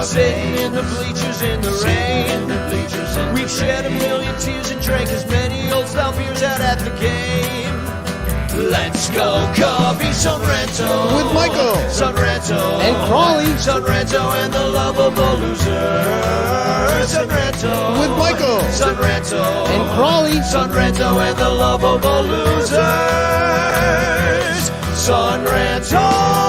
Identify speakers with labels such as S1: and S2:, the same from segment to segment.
S1: Sitting in the bleachers in the rain. We've shed a million tears and drank as many old style beers out at the game. Let's go Cubbies, Son Ranto.
S2: With Michael.
S1: Son Ranto.
S2: And Crawley.
S1: Son Ranto and the lovable loser. Son Ranto.
S2: With Michael.
S1: Son Ranto.
S2: And Crawley.
S1: Son Ranto and the lovable losers. Son Ranto.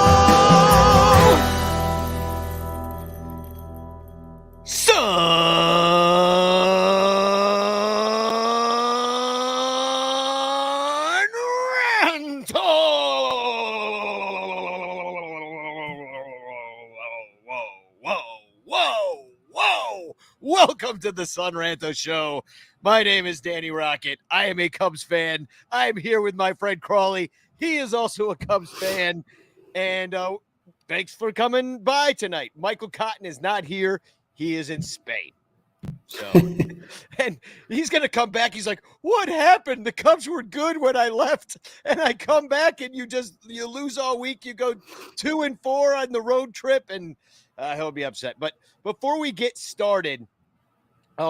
S3: Welcome to the Son Ranto Show. My name is Danny Rocket. I am a Cubs fan. I am here with my friend Crawley. He is also a Cubs fan. And thanks for coming by tonight. Michael Cotton is not here. He is in Spain. So, and he's going to come back. He's like, what happened? The Cubs were good when I left, and I come back and you lose all week. You go 2-4 on the road trip, and he'll be upset. But before we get started,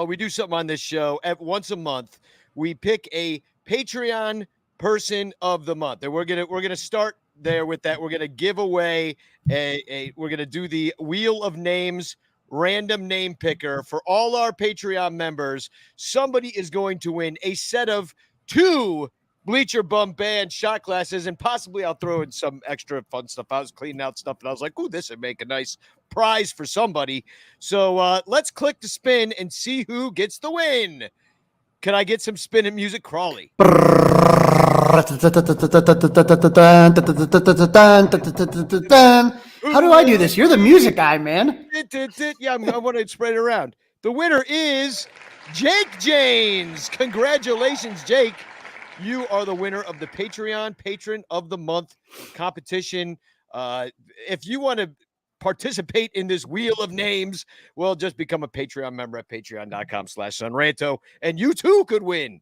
S3: we do something on this show once a month. We pick a Patreon person of the month, and we're gonna start there with that. We're gonna give away we're gonna do the Wheel of Names random name picker for all our Patreon members. Somebody is going to win a set of 2 Bleacher Bum Band shot glasses, and possibly I'll throw in some extra fun stuff. I was cleaning out stuff, and I was like, ooh, this would make a nice prize for somebody. So let's click the spin and see who gets the win. Can I get some spinning music, Crawley?
S2: How do I do this? You're the music guy, man.
S3: Yeah, I want to spread it around. The winner is Jake James. Congratulations, Jake. You are the winner of the Patreon Patron of the Month competition. If you want to participate in this Wheel of Names, well, just become a Patreon member at patreon.com/sonranto, and you too could win.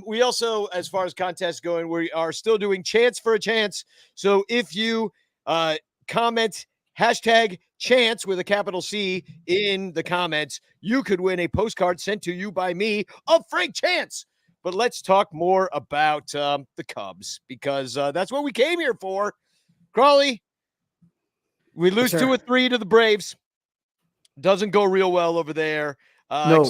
S3: We also, as far as contests going, we are still doing Chance for a Chance. So if you comment #chance with a capital C in the comments, you could win a postcard sent to you by me of Frank Chance. But let's talk more about the Cubs, because that's what we came here for. Crawley, we lose 2 or 3 to the Braves. Doesn't go real well over there,
S2: No.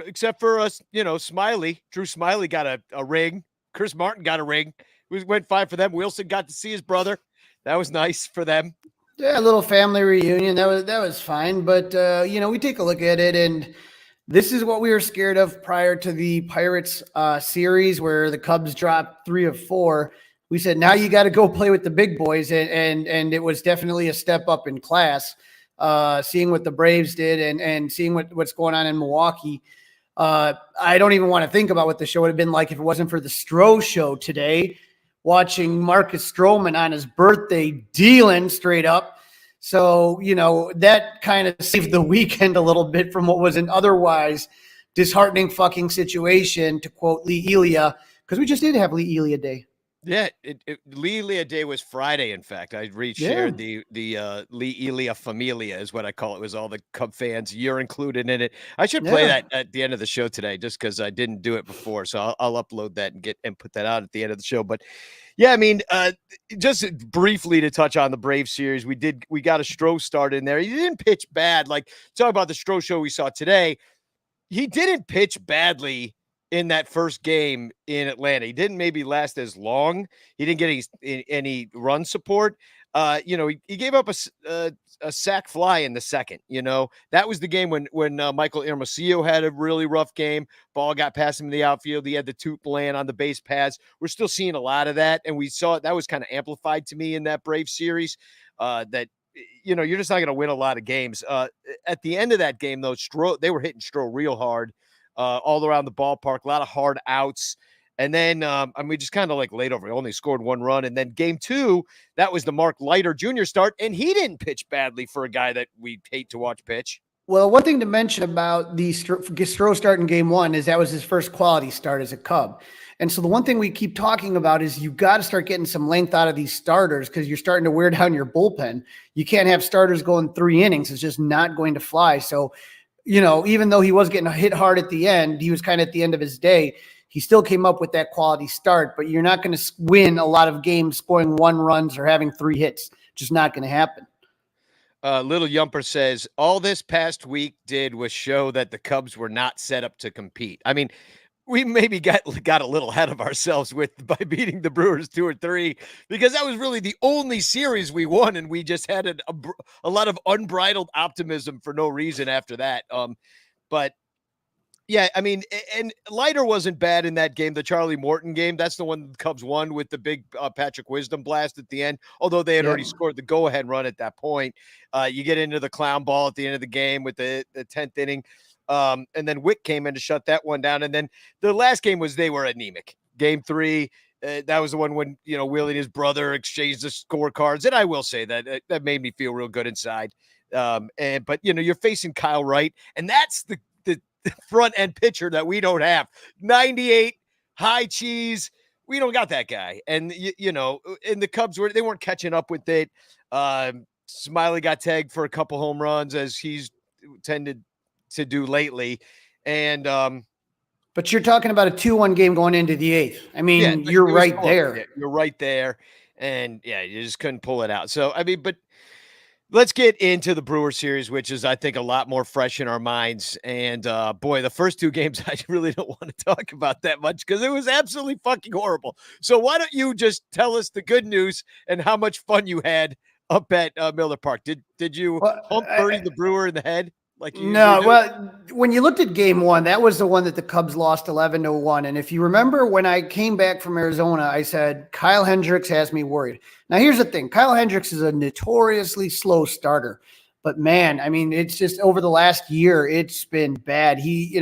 S3: except for us. Smiley. Drew Smiley got a ring. Chris Martin got a ring. We went 5 for them. Wilson got to see his brother. That was nice for them.
S2: Yeah, a little family reunion. That was fine. But we take a look at it, and this is what we were scared of prior to the Pirates series, where the Cubs dropped 3 of 4. We said, now you got to go play with the big boys, and it was definitely a step up in class. Seeing what the Braves did and seeing what's going on in Milwaukee. I don't even want to think about what the show would have been like if it wasn't for the Stroh show today, watching Marcus Stroman on his birthday dealing straight up. So, that kind of saved the weekend a little bit from what was an otherwise disheartening fucking situation, to quote Lee Elia, because we just did have Lee Elia Day.
S3: Yeah, Lee Elia Day was Friday, in fact. I reshared the Lee Elia Familia is what I call it. It was all the Cub fans. You're included in it. I should play that at the end of the show today, just because I didn't do it before. So I'll upload that and put that out at the end of the show. But yeah, I mean, just briefly to touch on the Brave series, we got a Stroh start in there. He didn't pitch bad. Like, talk about the Stroh show we saw today. He didn't pitch badly in that first game in Atlanta. He didn't maybe last as long. He didn't get any run support. He gave up a sack fly in the second. That was the game when Michael Hermosillo had a really rough game. Ball got past him in the outfield. He had the tooth land on the base paths. We're still seeing a lot of that, and we saw that was kind of amplified to me in that Brave series. That you're just not going to win a lot of games. At the end of that game, though, they were hitting Stroh real hard. All around the ballpark, a lot of hard outs. And then, just kind of like laid over. He only scored 1 run. And then game 2, that was the Mark Leiter Jr. start. And he didn't pitch badly for a guy that we hate to watch pitch.
S2: Well, one thing to mention about the Stroh start in game one is that was his first quality start as a Cub. And so the one thing we keep talking about is you got to start getting some length out of these starters because you're starting to wear down your bullpen. You can't have starters going 3 innings. It's just not going to fly. So, even though he was getting hit hard at the end, he was kind of at the end of his day. He still came up with that quality start, but you're not going to win a lot of games scoring 1 runs or having 3 hits. Just not going to happen.
S3: Little Yumper says, all this past week did was show that the Cubs were not set up to compete. I mean, we maybe got a little ahead of ourselves by beating the Brewers 2-3, because that was really the only series we won, and we just had a lot of unbridled optimism for no reason after that. But yeah, I mean, and Leiter wasn't bad in that game, the Charlie Morton game. That's the one the Cubs won with the big Patrick Wisdom blast at the end, although they had already scored the go-ahead run at that point. You get into the clown ball at the end of the game with the 10th inning. And then Wick came in to shut that one down. And then the last game they were anemic. Game 3, that was the one when, Willie and his brother exchanged the scorecards. And I will say that made me feel real good inside. But you're facing Kyle Wright, and that's the front end pitcher that we don't have. 98 high cheese. We don't got that guy. And and the Cubs they weren't catching up with it. Smiley got tagged for a couple home runs, as he's tended to do lately. And
S2: but you're talking about a 2-1 game going into the 8th. I mean, you're right there.
S3: You're right there. And you just couldn't pull it out. So I mean, but let's get into the Brewer series, which is, I think, a lot more fresh in our minds. And boy, the first 2 games, I really don't want to talk about that much because it was absolutely fucking horrible. So why don't you just tell us the good news and how much fun you had up at Miller Park? Did you hump Bernie the Brewer in the head?
S2: No, well, when you looked at game 1, that was the one that the Cubs lost 11-1. And if you remember, when I came back from Arizona, I said, Kyle Hendricks has me worried. Now, here's the thing. Kyle Hendricks is a notoriously slow starter. But, man, I mean, it's just over the last year, it's been bad. He,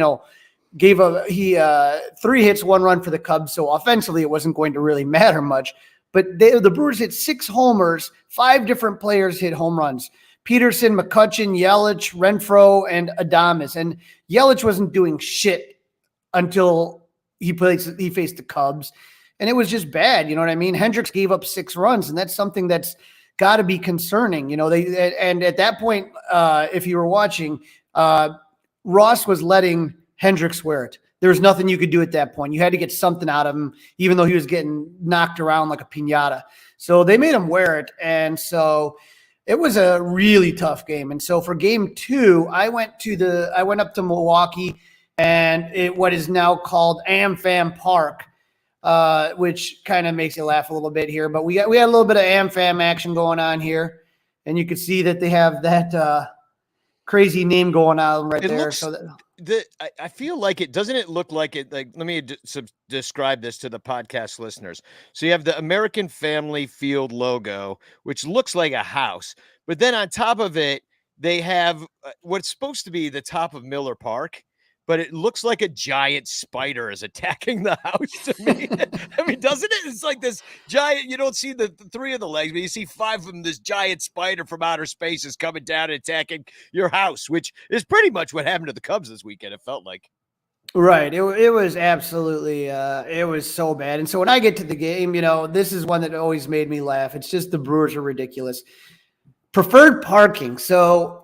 S2: gave 3 hits, 1 run for the Cubs. So offensively, it wasn't going to really matter much. But the Brewers hit 6 homers. 5 different players hit home runs. Peterson, McCutchen, Yelich, Renfroe, and Adames. And Yelich wasn't doing shit until he faced the Cubs. And it was just bad. You know what I mean? Hendricks gave up 6 runs, and that's something that's got to be concerning. And at that point, if you were watching, Ross was letting Hendricks wear it. There was nothing you could do at that point. You had to get something out of him, even though he was getting knocked around like a piñata. So they made him wear it. And so it was a really tough game. And so for game 2, I went up to Milwaukee and what is now called AmFam Park, which kind of makes you laugh a little bit here. But we had a little bit of AmFam action going on here. And you can see that they have that crazy name going on right there.
S3: I feel like it doesn't it look like it. Like, let me describe this to the podcast listeners. So you have the American Family Field logo, which looks like a house, but then on top of it, they have what's supposed to be the top of Miller Park, but it looks like a giant spider is attacking the house to me. I mean, doesn't it? It's like this giant, you don't see the 3 of the legs, but you see 5 of them. This giant spider from outer space is coming down and attacking your house, which is pretty much what happened to the Cubs this weekend. It felt like.
S2: Right. It was absolutely, it was so bad. And so when I get to the game, this is one that always made me laugh. It's just the Brewers are ridiculous. Preferred parking. So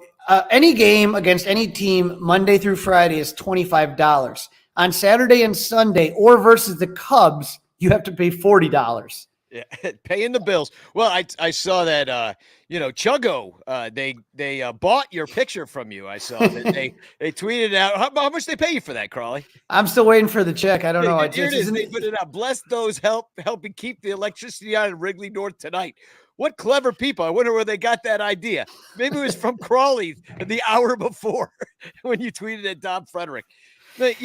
S2: any game against any team Monday through Friday is $25. On Saturday and Sunday or versus the Cubs, you have to pay $40.
S3: Yeah, paying the bills. Well, I saw that Chuggo, they bought your picture from you. I saw that they tweeted out how much they pay you for that, Crawley.
S2: I'm still waiting for the check. I don't know.
S3: Here it is. They put it out. Bless those helping keep the electricity on in Wrigley North tonight. What clever people. I wonder where they got that idea. Maybe it was from Crawley the hour before when you tweeted at Dom Frederick. But,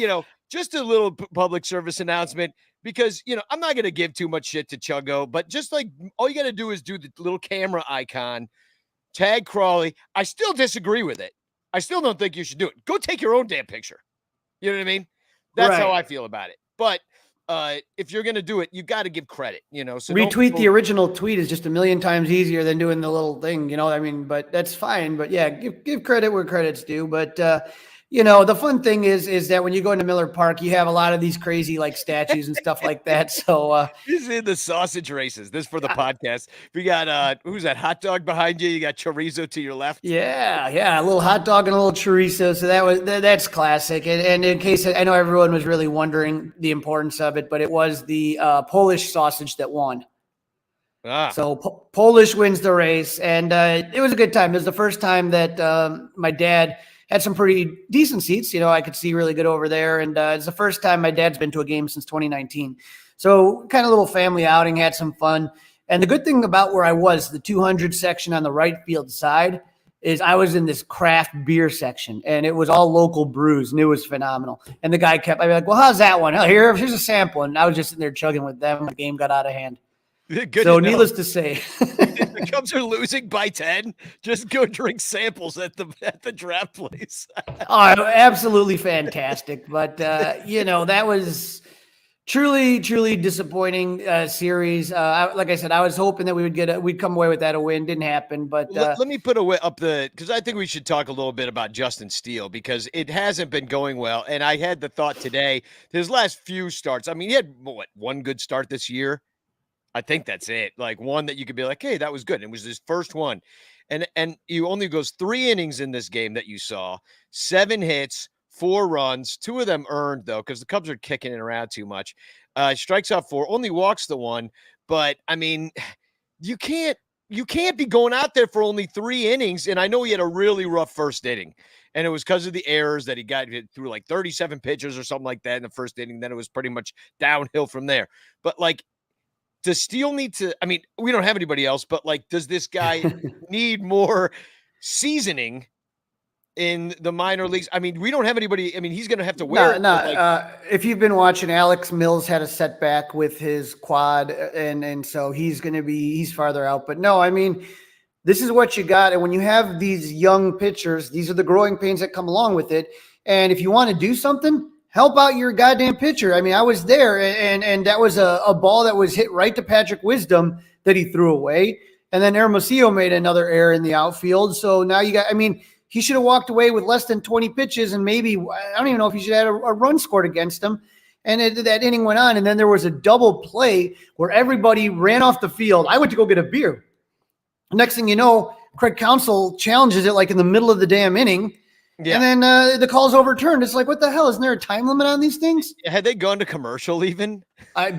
S3: just a little public service announcement, because, I'm not going to give too much shit to Chuggo, but just like all you got to do is do the little camera icon, tag Crawley. I still disagree with it. I still don't think you should do it. Go take your own damn picture. You know what I mean? That's right. How I feel about it. But if you're going to do it, you got to give credit, so
S2: Retweet the original tweet is just a million times easier than doing the little thing, I mean, but that's fine. But yeah, give credit where credit's due. But, the fun thing is that when you go into Miller Park, you have a lot of these crazy like statues and stuff like that. So
S3: this is in the sausage races. This for the podcast. We got who's that hot dog behind you? You got chorizo to your left.
S2: Yeah, a little hot dog and a little chorizo. So that's classic. And in case I know everyone was really wondering the importance of it, but it was the Polish sausage that won. So Polish wins the race, and it was a good time. It was the first time that my dad had some pretty decent seats. I could see really good over there. And it's the first time my dad's been to a game since 2019. So kind of little family outing, had some fun. And the good thing about where I was, the 200 section on the right field side, is I was in this craft beer section, and it was all local brews, and it was phenomenal. And the guy I'd be like, well, how's that one? Oh, here's a sample. And I was just sitting there chugging with them. The game got out of hand.
S3: Good
S2: so needless to say,
S3: the Cubs are losing by 10. Just go drink samples at the draft place.
S2: Oh, absolutely fantastic. But that was truly disappointing series. Like I said, I was hoping that we'd come away with that a win. Didn't happen. But
S3: let me put because I think we should talk a little bit about Justin Steele, because it hasn't been going well. And I had the thought today, his last few starts. I mean, he had one good start this year. I think that's it. Like one that you could be like, hey, that was good. It was his first one. And he only goes 3 innings in this game that you saw, 7 hits, 4 runs, 2 of them earned though, because the Cubs are kicking it around too much. Strikes out 4, only walks the 1. But I mean, you can't be going out there for only 3 innings. And I know he had a really rough first inning, and it was because of the errors that he got through like 37 pitches or something like that in the first inning. Then it was pretty much downhill from there. But like, does Steele need to, I mean, we don't have anybody else, but like, does this guy need more seasoning in the minor leagues? I mean, we don't have anybody. I mean, he's going to have to wear it.
S2: If you've been watching, Alex Mills had a setback with his quad, and so he's farther out. But no, I mean, this is what you got. And when you have these young pitchers, these are the growing pains that come along with it. And if you want to do something, help out your goddamn pitcher. I mean, I was there, and that was a ball that was hit right to Patrick Wisdom that he threw away. And then Hermosillo made another error in the outfield. So now he should have walked away with less than 20 pitches, and maybe, I don't even know if he should have had a run scored against him. And that inning went on, and then there was a double play where everybody ran off the field. I went to go get a beer. Next thing you know, Craig Counsell challenges it like in the middle of the damn inning. Yeah. And then the call's overturned. It's like, what the hell? Isn't there a time limit on these things?
S3: Had they gone to commercial even?
S2: I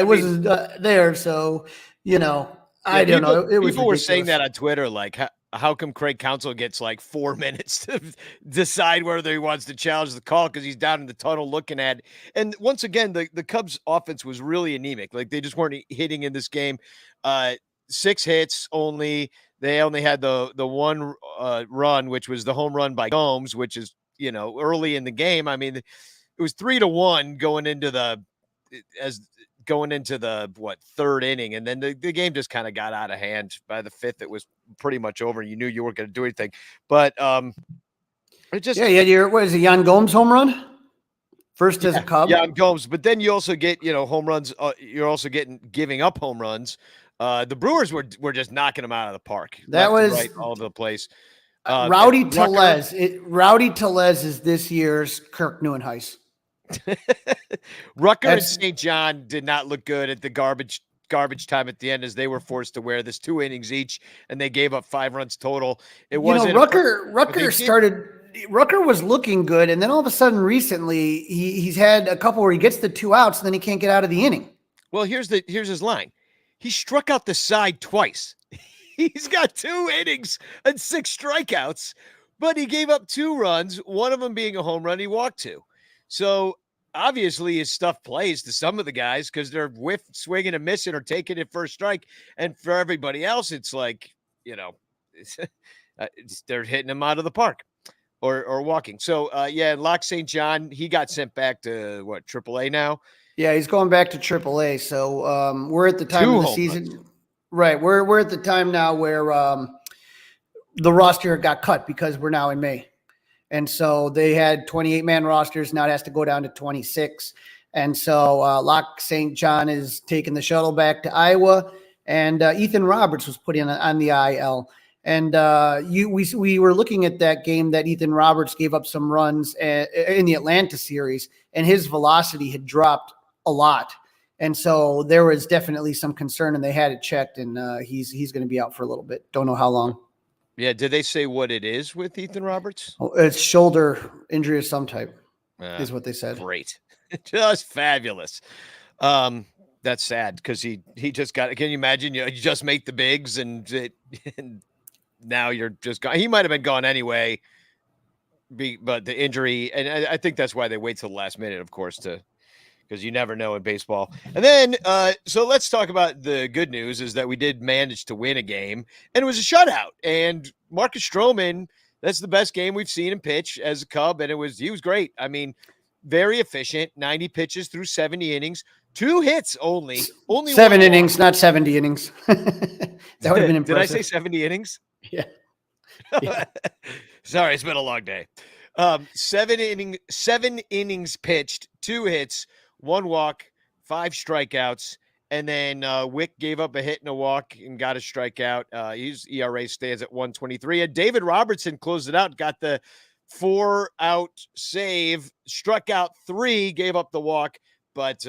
S2: was there, so, I don't know.
S3: People were saying that on Twitter, like, how come Craig Counsell gets like 4 minutes to decide whether he wants to challenge the call because he's down in the tunnel looking at it. And once again, the Cubs offense was really anemic. Like, they just weren't hitting in this game. 6 hits only. They only had the one run, which was the home run by Gomes, which is, early in the game. I mean, it was 3-1 going into the third inning. And then the game just kind of got out of hand. By the 5th, it was pretty much over. You knew you weren't going to do anything, but it just,
S2: what is it? Yan Gomes home run? First as a Cub.
S3: Yeah, Gomes. But then you also get, home runs. You're also giving up home runs. The Brewers were just knocking them out of the park.
S2: That was
S3: right all over the place.
S2: Rowdy Tellez. Rowdy Tellez is this year's Kirk Neuenhuis.
S3: Rucker and St. John did not look good at the garbage time at the end, as they were forced to wear this 2 innings each, and they gave up 5 runs total. It wasn't
S2: Rucker was looking good, and then all of a sudden recently he's had a couple where he gets the 2 outs and then he can't get out of the inning.
S3: Well, here's his line. He struck out the side twice. He's got 2 innings and 6 strikeouts, but he gave up 2 runs, one of them being a home run. He walked 2. So obviously his stuff plays to some of the guys because they're swinging and missing or taking it first strike. And for everybody else, it's like, they're hitting him out of the park or walking. So, Locke St. John, he got sent back to AAA now?
S2: Yeah, he's going back to AAA. So we're at the time of the season. Right. We're at the time now where the roster got cut because we're now in May. And so they had 28-man rosters. Now it has to go down to 26. And so Locke St. John is taking the shuttle back to Iowa, and Ethan Roberts was put in on the IL. And we were looking at that game that Ethan Roberts gave up some runs in the Atlanta series, and his velocity had dropped a lot. And so there was definitely some concern, and they had it checked, and he's going to be out for a little bit. Don't know how long.
S3: Yeah. Did they say what it is with Ethan Roberts?
S2: Oh, it's shoulder injury of some type, is what they said.
S3: Great. Just fabulous. That's sad because he just got. Can you imagine? You just make the bigs, and now you're just gone. He might have been gone anyway, but the injury, and I think that's why they wait till the last minute, of course, because you never know in baseball. And then, so let's talk about the good news is that we did manage to win a game, and it was a shutout. And Marcus Stroman, that's the best game we've seen him pitch as a Cub, and he was great. I mean, very efficient, 90 pitches through 70 innings, 2 hits only
S2: 7 innings, not 70 innings. That would have been impressive.
S3: Did I say 70 innings?
S2: Yeah.
S3: Sorry, it's been a long day. 7 innings pitched, 2 hits, 1 walk, 5 strikeouts, and then Wick gave up a hit and a walk and got a strikeout. His ERA stands at 1.23. And David Robertson closed it out, got the 4-out save, struck out 3, gave up the walk, but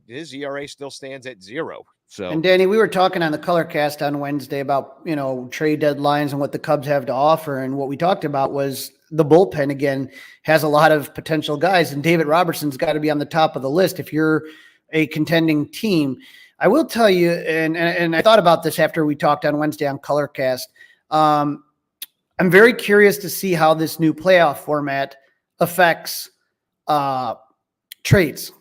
S3: his ERA still stands at 0. So,
S2: and Danny, we were talking on the Colorcast on Wednesday about, trade deadlines and what the Cubs have to offer. And what we talked about was the bullpen again has a lot of potential guys, and David Robertson's got to be on the top of the list if you're a contending team. I will tell you, and I thought about this after we talked on Wednesday on Colorcast. I'm very curious to see how this new playoff format affects trades.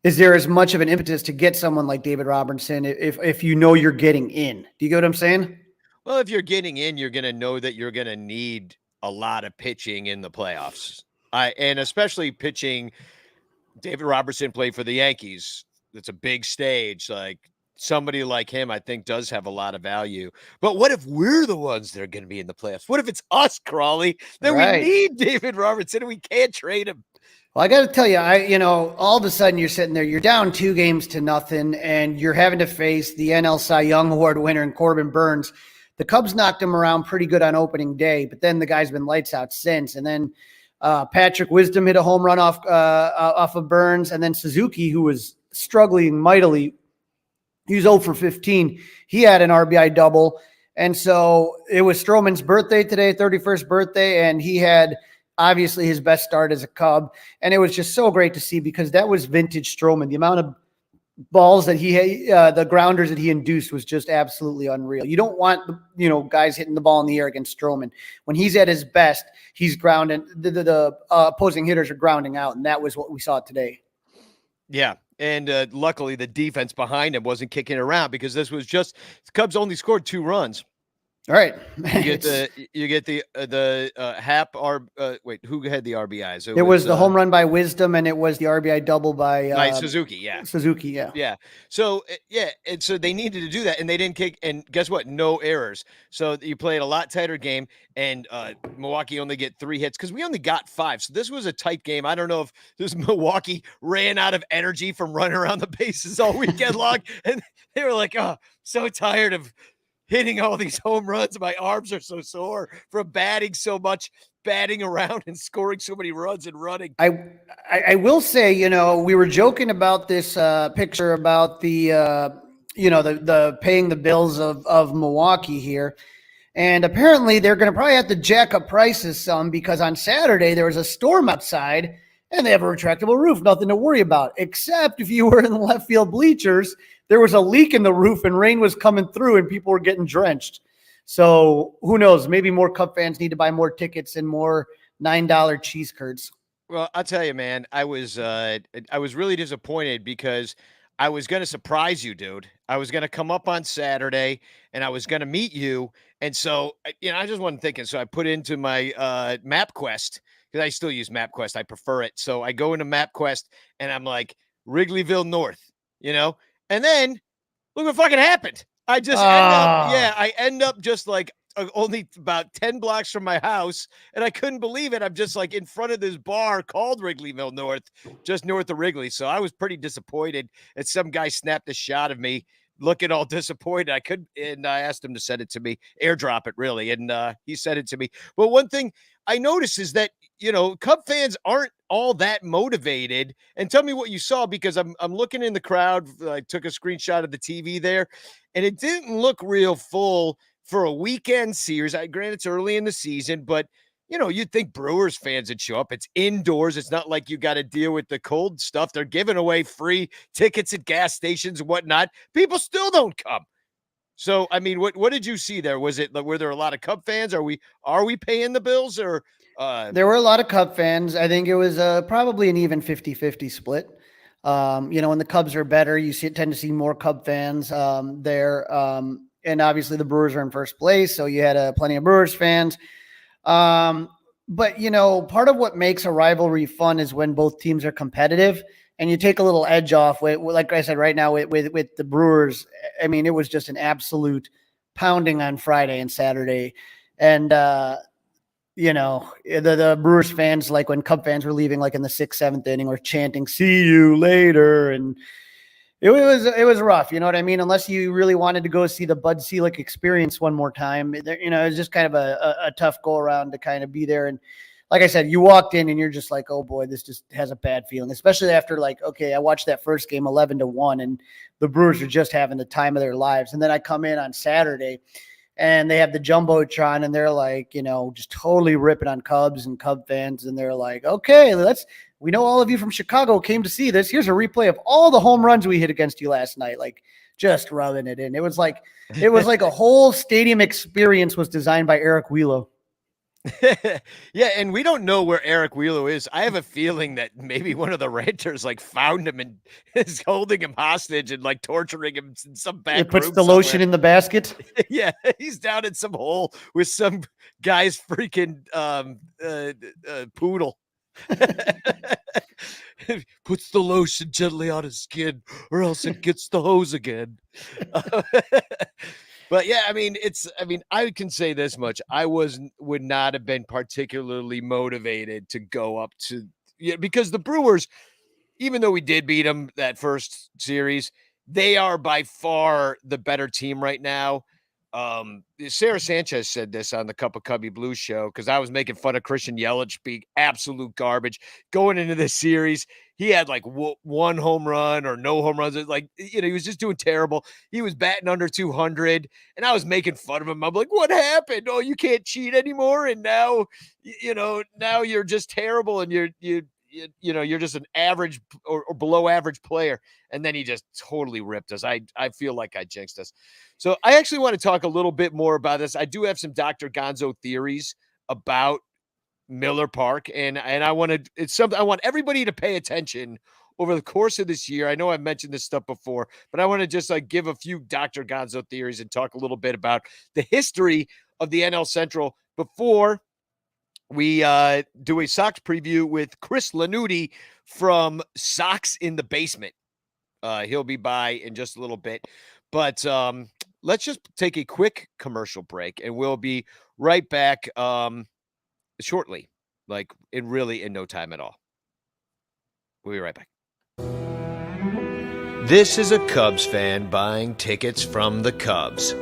S2: Is there as much of an impetus to get someone like David Robertson if you're getting in? Do you get what I'm saying?
S3: Well, if you're getting in, you're going to know that you're going to need a lot of pitching in the playoffs. And especially pitching. David Robertson played for the Yankees. It's a big stage. Like somebody like him, I think, does have a lot of value. But what if we're the ones that are going to be in the playoffs? What if it's us, Crawley? Then we need David Robertson and we can't trade him.
S2: Well, I got to tell you, all of a sudden you're sitting there, you're down 2-0, and you're having to face the NL Cy Young Award winner in Corbin Burns. The Cubs knocked him around pretty good on opening day, but then the guy's been lights out since. And then Patrick Wisdom hit a home run off of Burns, and then Suzuki, who was struggling mightily, he was 0 for 15. He had an RBI double. And so it was Stroman's birthday today, 31st birthday, and he had obviously his best start as a Cub. And it was just so great to see because that was vintage Stroman. The amount of balls that the grounders that he induced was just absolutely unreal. You don't want, guys hitting the ball in the air against Stroman. When he's at his best, he's grounding. The opposing hitters are grounding out, and that was what we saw today.
S3: Yeah. And luckily the defense behind him wasn't kicking around because this was just the Cubs only scored 2 runs.
S2: All right.
S3: You get the Hap wait, who had the RBIs?
S2: It was the home run by Wisdom, and it was the RBI double by
S3: Suzuki. Yeah.
S2: Suzuki. Yeah.
S3: Yeah. So and so they needed to do that, and they didn't kick. And guess what? No errors. So you played a lot tighter game, and Milwaukee only get 3 hits because we only got 5. So this was a tight game. I don't know if this Milwaukee ran out of energy from running around the bases all weekend long, and they were like, "Oh, so tired of hitting all these home runs. My arms are so sore from batting so much, batting around and scoring so many runs and running."
S2: I will say, we were joking about this picture about the paying the bills of Milwaukee here. And apparently they're going to probably have to jack up prices some because on Saturday there was a storm outside and they have a retractable roof. Nothing to worry about, except if you were in the left field bleachers, there was a leak in the roof and rain was coming through and people were getting drenched. So who knows? Maybe more Cub fans need to buy more tickets and more $9 cheese curds.
S3: Well, I'll tell you, man, I was really disappointed because I was going to surprise you, dude. I was going to come up on Saturday and I was going to meet you. And so, I just wasn't thinking. So I put into my MapQuest because I still use MapQuest. I prefer it. So I go into MapQuest and I'm like, Wrigleyville North, and then look what fucking happened. I just I end up just like only about 10 blocks from my house, and I couldn't believe it. I'm just like in front of this bar called Wrigleyville North, just north of Wrigley. So I was pretty disappointed that some guy snapped a shot of me looking all disappointed. And I asked him to send it to me, airdrop it really. And he sent it to me. But one thing I noticed is that, Cub fans aren't all that motivated. And tell me what you saw, because I'm looking in the crowd. I took a screenshot of the TV there, and it didn't look real full for a weekend series. Granted, it's early in the season, but you'd think Brewers fans would show up. It's indoors. It's not like you got to deal with the cold stuff. They're giving away free tickets at gas stations and whatnot. People still don't come. So, I mean, what did you see there? Were there a lot of Cub fans? Are we paying the bills, or
S2: there were a lot of Cub fans. I think it was probably an even 50-50 split. When the Cubs are better, you tend to see more Cub fans there. And obviously the Brewers are in first place, so you had plenty of Brewers fans. But part of what makes a rivalry fun is when both teams are competitive and you take a little edge off. Like I said, right now with the Brewers, I mean, it was just an absolute pounding on Friday and Saturday. And, the Brewers fans, like when Cub fans were leaving, like in the 6th, 7th inning, were chanting, "See you later." And it was rough. You know what I mean? Unless you really wanted to go see the Bud Selig experience one more time, it was just kind of a tough go around to kind of be there. And like I said, you walked in and you're just like, oh boy, this just has a bad feeling, especially after I watched that first game 11-1 and the Brewers are just having the time of their lives. And then I come in on Saturday and they have the Jumbotron and they're like, just totally ripping on Cubs and Cub fans. And they're like, okay, we know all of you from Chicago came to see this. Here's a replay of all the home runs we hit against you last night. Like, just rubbing it in. It was like a whole stadium experience was designed by Eric Wheelo.
S3: Yeah, and we don't know where Eric Wheelo is. I have a feeling that maybe one of the renters found him and is holding him hostage and torturing him in some back room.
S2: It puts the lotion in the basket.
S3: Yeah, he's down in some hole with some guy's freaking poodle. Puts the lotion gently on his skin, or else it gets the hose again. But yeah, I can say this much: I would not have been particularly motivated to go up to, because the Brewers, even though we did beat them that first series, they are by far the better team right now. Sarah Sanchez said this on the Cup of Cubby Blues show, because I was making fun of Christian Yelich being absolute garbage going into this series. He had one home run or no home runs. He was just doing terrible. He was batting under 200, and I was making fun of him. I'm like, what happened? Oh, you can't cheat anymore, and now you're just terrible, and you're just an average or below average player. And then he just totally ripped us. I feel like I jinxed us. So I actually want to talk a little bit more about this. I do have some Dr. Gonzo theories about Miller Park, and I want everybody to pay attention over the course of this year. I know I've mentioned this stuff before, but I want to just give a few Dr. Gonzo theories and talk a little bit about the history of the NL Central before we do a Sox preview with Chris Lanuti from Sox in the Basement. He'll be by in just a little bit, but let's just take a quick commercial break, and we'll be right back shortly, in no time at all. We'll be right back. This is a Cubs fan buying tickets from the Cubs.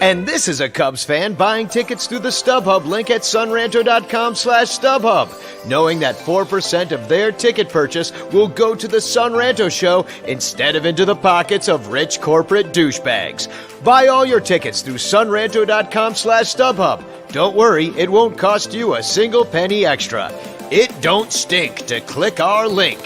S3: And this is a Cubs fan buying tickets through the Stubhub link at sunranto.com/Stubhub, knowing that 4% of their ticket purchase will go to the Sun Ranto show instead of into the pockets of rich corporate douchebags. Buy all your tickets through sunranto.com/Stubhub. Don't worry, it won't cost you a single penny extra. It don't stink to click our link.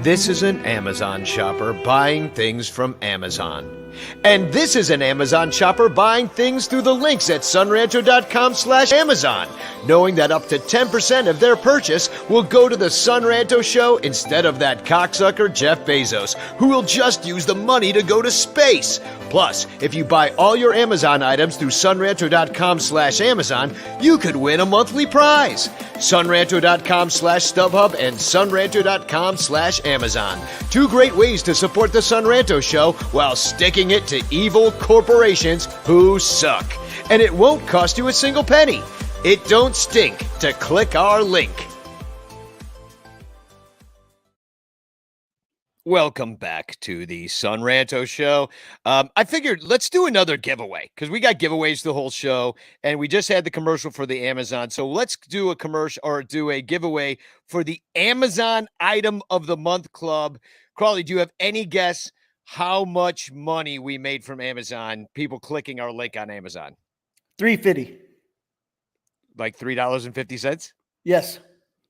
S3: This is an Amazon shopper buying things from Amazon. And this is an Amazon shopper buying things through the links at sunranto.com/Amazon, knowing that up to 10% of their purchase will go to the Sun Ranto show instead of that cocksucker Jeff Bezos, who will just use the money to go to space. Plus, if you buy all your Amazon items through sunranto.com/Amazon, you could win a monthly prize.
S1: Sunranto.com/StubHub and Sunranto.com/Amazon. 2 great ways to support the Sun Ranto Show while sticking it to evil corporations who suck. And it won't cost you a single penny. It don't stink to click our link.
S3: Welcome back to the Sun Ranto Show. I figured let's do another giveaway because we got giveaways the whole show, and we just had the commercial for the Amazon. So let's do a commercial or do a giveaway for the Amazon Item of the Month Club. Crawley, do you have any guess how much money we made from Amazon? People clicking our link on Amazon.
S2: $3.50.
S3: Like $3.50?
S2: Yes.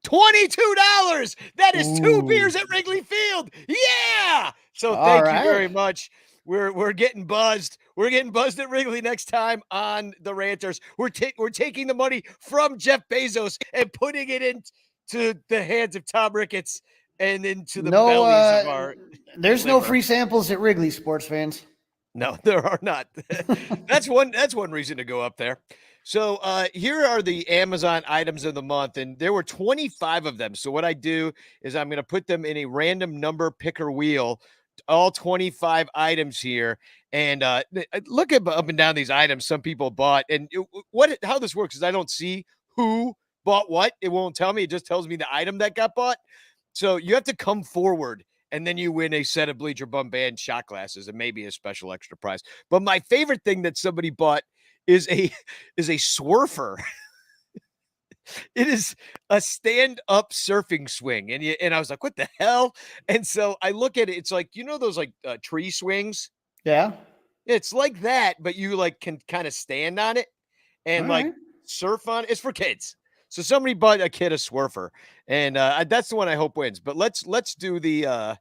S3: $22. That is 2
S2: Ooh.
S3: beers at Wrigley Field. Yeah. So
S2: All
S3: thank
S2: right.
S3: you very much. We're getting buzzed. We're getting buzzed at Wrigley next time on the Ranters. We're taking the money from Jeff Bezos and putting it into the hands of Tom Ricketts and into the bellies of our.
S2: There's no free samples at Wrigley, sports fans.
S3: No, there are not. That's one reason to go up there. So here are the Amazon items of the month, and there were 25 of them. So what I do is I'm going to put them in a random number picker wheel, all 25 items here, and look at up and down these items some people bought. And how this works is I don't see who bought what. It won't tell me. It just tells me the item that got bought. So you have to come forward, and then you win a set of Bleacher Bum Band shot glasses and maybe a special extra prize. But my favorite thing that somebody bought is a Swerfer. It is a stand-up surfing swing. And I was like, what the hell? And so I look at it, it's like, those like tree swings?
S2: Yeah.
S3: It's like that, but you like can kind of stand on it and
S2: All right.
S3: surf on it. It's for kids. So somebody bought a kid a Swerfer, and that's the one I hope wins. But let's do the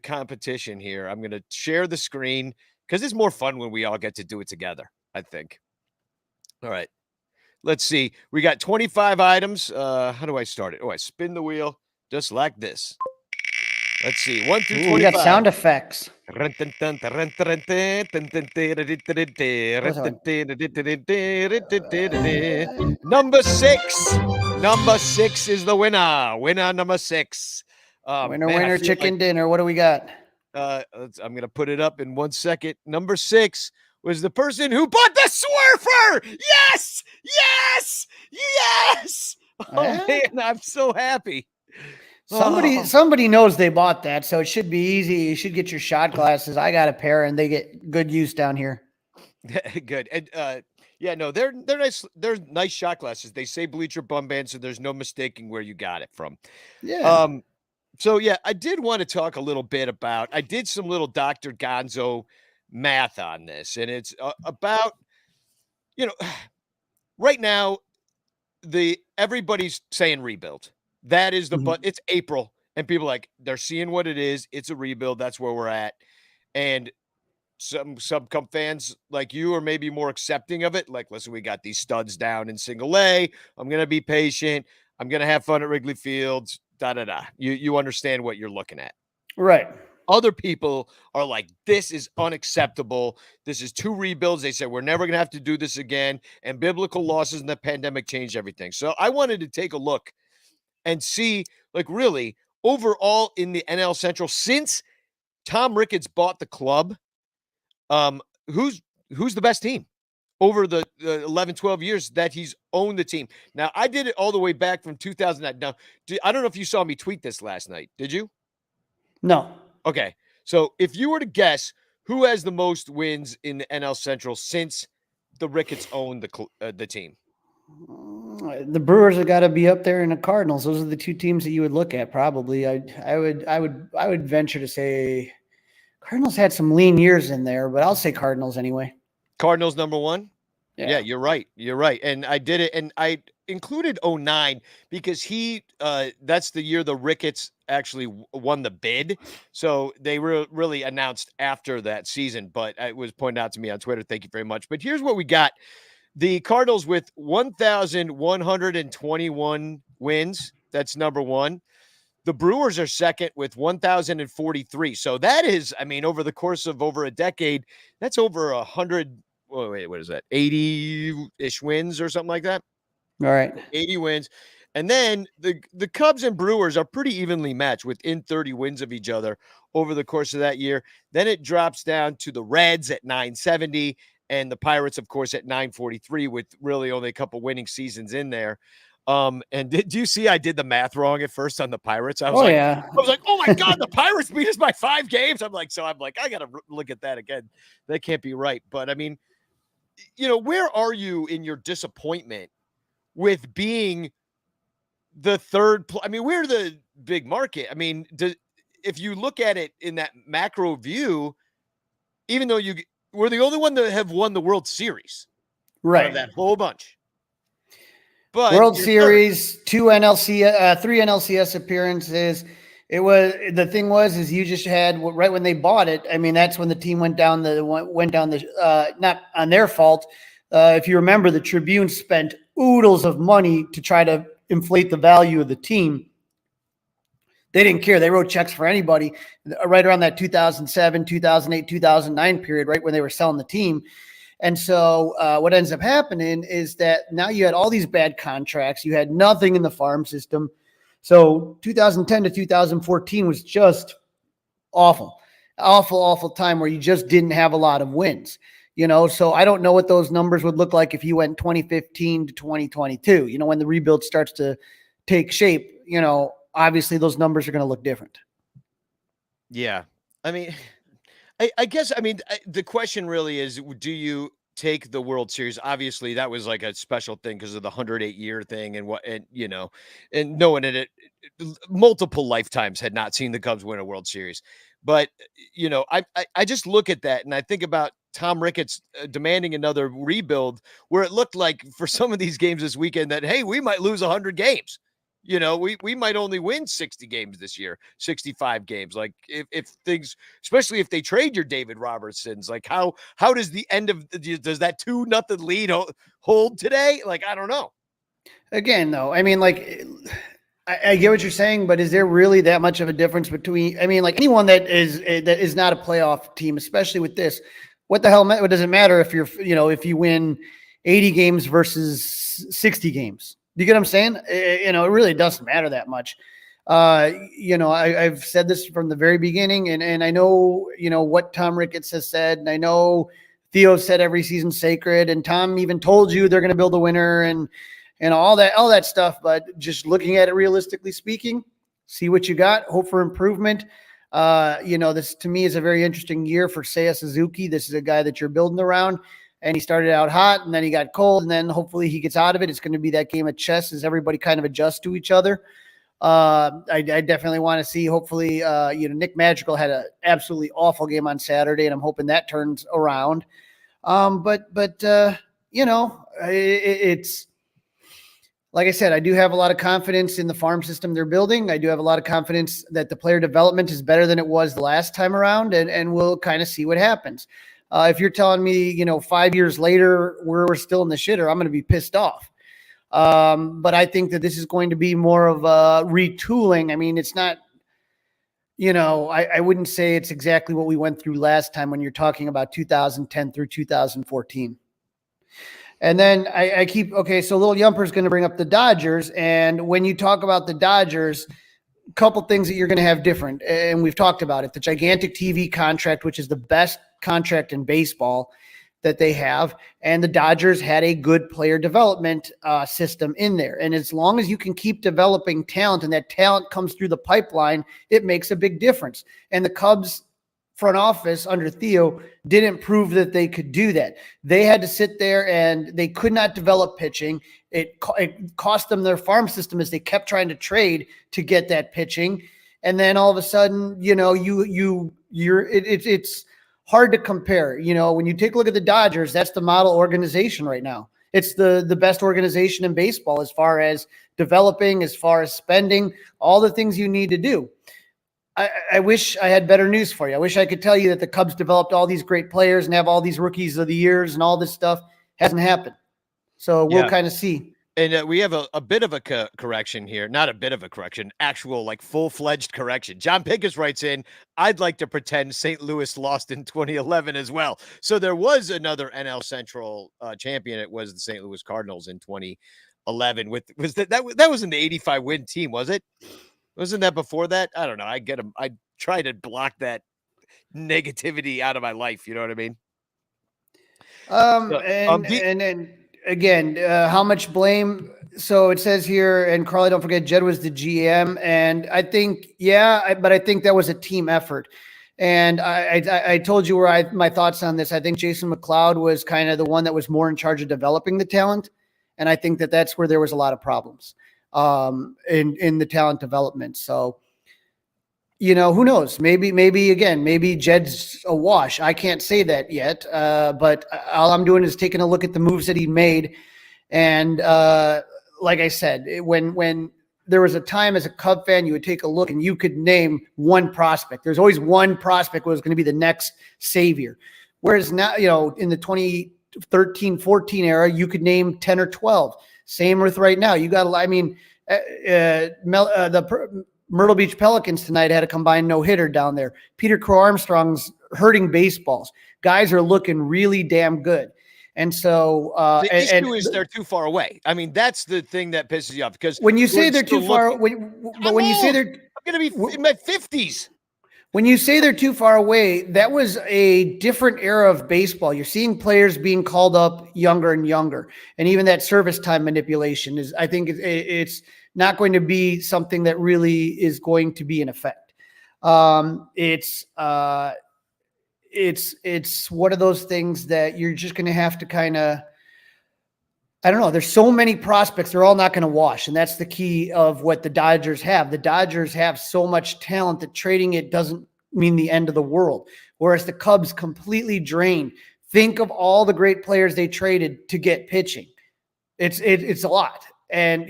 S3: competition here. I'm going to share the screen because it's more fun when we all get to do it together, I think. All right. Let's see. We got 25 items. How do I start it? Oh, I spin the wheel just like this. Let's see. 1 through 25.
S2: We got sound effects.
S3: Number 6. Number 6 is the winner. Winner number 6.
S2: Winner, chicken dinner. What do we got?
S3: I'm going to put it up in 1 second. Number 6 was the person who bought the Swerfer. Yes! Yes! Yes! Oh, man, I'm so happy.
S2: Somebody knows they bought that, so it should be easy. You should get your shot glasses. I got a pair, and they get good use down here.
S3: Good. And yeah, no, they're nice. They're nice shot glasses. They say Bleacher Bum Band, so there's no mistaking where you got it from.
S2: Yeah.
S3: So yeah, I did want to talk a little bit about. I did some little Dr. Gonzo math on this, and it's about right now everybody's saying rebuild. That is but it's April, and people they're seeing what it is. It's a rebuild. That's where we're at. And some Cub fans like you are maybe more accepting of it. Like, listen, we got these studs down in single A. I'm going to be patient. I'm going to have fun at Wrigley Fields. You understand what you're looking at.
S2: Right.
S3: Other people are like, this is unacceptable. This is 2 rebuilds. They said, we're never going to have to do this again. And biblical losses in the pandemic changed everything. So I wanted to take a look and see, really, overall in the NL Central, since Tom Ricketts bought the club, who's the best team over the 11, 12 years that he's owned the team. Now, I did it all the way back from 2009. Now, I don't know if you saw me tweet this last night. Did you?
S2: No.
S3: Okay. So if you were to guess who has the most wins in the NL Central since the Ricketts owned the team?
S2: The Brewers have got to be up there, and the Cardinals. Those are the 2 teams that you would look at. Probably, I would venture to say Cardinals had some lean years in there, but I'll say Cardinals anyway.
S3: Cardinals number 1.
S2: Yeah,
S3: you're right. You're right. And I did it, and I included 09 because that's the year the Ricketts actually won the bid. So they really announced after that season, but it was pointed out to me on Twitter. Thank you very much. But here's what we got. The Cardinals with 1,121 wins. That's number 1. The Brewers are second with 1,043. So that is, over the course of over a decade, that's over 100. Wait, what is that? 80-ish wins or something like that.
S2: All right.
S3: 80 wins. And then the Cubs and Brewers are pretty evenly matched within 30 wins of each other over the course of that year. Then it drops down to the Reds at 970 and the Pirates, of course, at 943 with really only a couple winning seasons in there. And did you see I did the math wrong at first on the Pirates? I was like, oh my God, the Pirates beat us by 5 games. I'm like, I got to look at that again. That can't be right. But I mean, where are you in your disappointment with being the third? I mean, we're the big market. I mean, if you look at it in that macro view, even though we're the only one that have won the World Series,
S2: right?
S3: Out of that whole bunch. But
S2: World Series, 3 NLCS appearances. The thing was you just had right when they bought it. I mean, that's when the team went down not on their fault. If you remember, the Tribune spent oodles of money to try to inflate the value of the team. They didn't care. They wrote checks for anybody right around that 2007, 2008, 2009 period, right when they were selling the team. And so what ends up happening is that now you had all these bad contracts. You had nothing in the farm system. So 2010 to 2014 was just awful time where you just didn't have a lot of wins. So I don't know what those numbers would look like if you went 2015 to 2022, when the rebuild starts to take shape, obviously those numbers are going to look different.
S3: Yeah. I mean, I guess, the question really is, do you take the World Series? Obviously that was like a special thing because of the 108-year thing and no one in it multiple lifetimes had not seen the Cubs win a World Series. But, I just look at that and I think about Tom Ricketts demanding another rebuild where it looked like for some of these games this weekend that, hey, we might lose 100 games. We might only win 60 games this year, 65 games. Like if things, especially if they trade your David Robertsons, like how does the end of, does that 2-0 lead hold today? Like, I don't know.
S2: Again, though, I mean, like, I get what you're saying, but is there really that much of a difference between, like anyone that is not a playoff team, especially with this, what the hell, what does it matter if you're, if you win 80 games versus 60 games? Do you get what I'm saying? It really doesn't matter that much. I've said this from the very beginning, and I know, what Tom Ricketts has said, and I know Theo said every season's sacred, and Tom even told you they're going to build a winner and all that stuff. But just looking at it realistically speaking, see what you got, hope for improvement. This to me is a very interesting year for Seiya Suzuki. This is a guy that you're building around. And he started out hot and then he got cold and then hopefully he gets out of it. It's going to be that game of chess as everybody kind of adjusts to each other. I definitely want to see, hopefully, Nick Madrigal had an absolutely awful game on Saturday and I'm hoping that turns around. It's like I said, I do have a lot of confidence in the farm system they're building. I do have a lot of confidence that the player development is better than it was the last time around and we'll kind of see what happens. If you're telling me, 5 years later, we're still in the shitter, I'm going to be pissed off. But I think that this is going to be more of a retooling. I mean, it's not, I wouldn't say it's exactly what we went through last time when you're talking about 2010 through 2014. And then so Little Yumper's going to bring up the Dodgers. And when you talk about the Dodgers, a couple things that you're going to have different. And we've talked about it, the gigantic TV contract, which is the best contract in baseball that they have. And the Dodgers had a good player development system in there. And as long as you can keep developing talent and that talent comes through the pipeline, it makes a big difference. And the Cubs front office under Theo didn't prove that they could do that. They had to sit there and they could not develop pitching. It cost them their farm system as they kept trying to trade to get that pitching. And then all of a sudden, it's hard to compare. When you take a look at the Dodgers, that's the model organization right now. It's the best organization in baseball as far as developing, as far as spending, all the things you need to do. I wish I had better news for you. I wish I could tell you that the Cubs developed all these great players and have all these rookies of the years and all this stuff. Hasn't happened. So we'll kind of see.
S3: And we have a bit of a correction here. Not a bit of a correction, actual like full-fledged correction. John Pincus writes in, I'd like to pretend St. Louis lost in 2011 as well. So there was another NL Central champion. It was the St. Louis Cardinals in 2011. 11 with that was an 85 win team, was it? Wasn't that before that? I don't know. I try to block that negativity out of my life. You know what I mean?
S2: And then again, how much blame? So it says here, and Carly, don't forget, Jed was the GM, and I think, but I think that was a team effort. And I told you where my thoughts on this. I think Jason McLeod was kind of the one that was more in charge of developing the talent, and I think that's where there was a lot of problems in the talent development. So, who knows? Maybe Jed's a wash. I can't say that yet. But all I'm doing is taking a look at the moves that he made. And like I said, when there was a time as a Cub fan, you would take a look and you could name one prospect. There's always one prospect was going to be the next savior. Whereas now, in the 2013-14 era, you could name 10 or 12. Same with right now. You got, the Myrtle Beach Pelicans tonight had a combined no-hitter down there. Peter Crow Armstrong's hurting baseballs. Guys are looking really damn good. And so
S3: the issue is they're too far away. I mean, that's the thing that pisses you off, because
S2: when you say they're too far,
S3: I'm going to be in my 50s.
S2: When you say they're too far away, that was a different era of baseball. You're seeing players being called up younger and younger, and even that service time manipulation is. I think it's not going to be something that really is going to be in effect. It's one of those things that you're just going to have to kind of, I don't know. There's so many prospects. They're all not going to wash. And that's the key of what the Dodgers have. The Dodgers have so much talent that trading it doesn't mean the end of the world. Whereas the Cubs completely drained. Think of all the great players they traded to get pitching. It's a lot. And,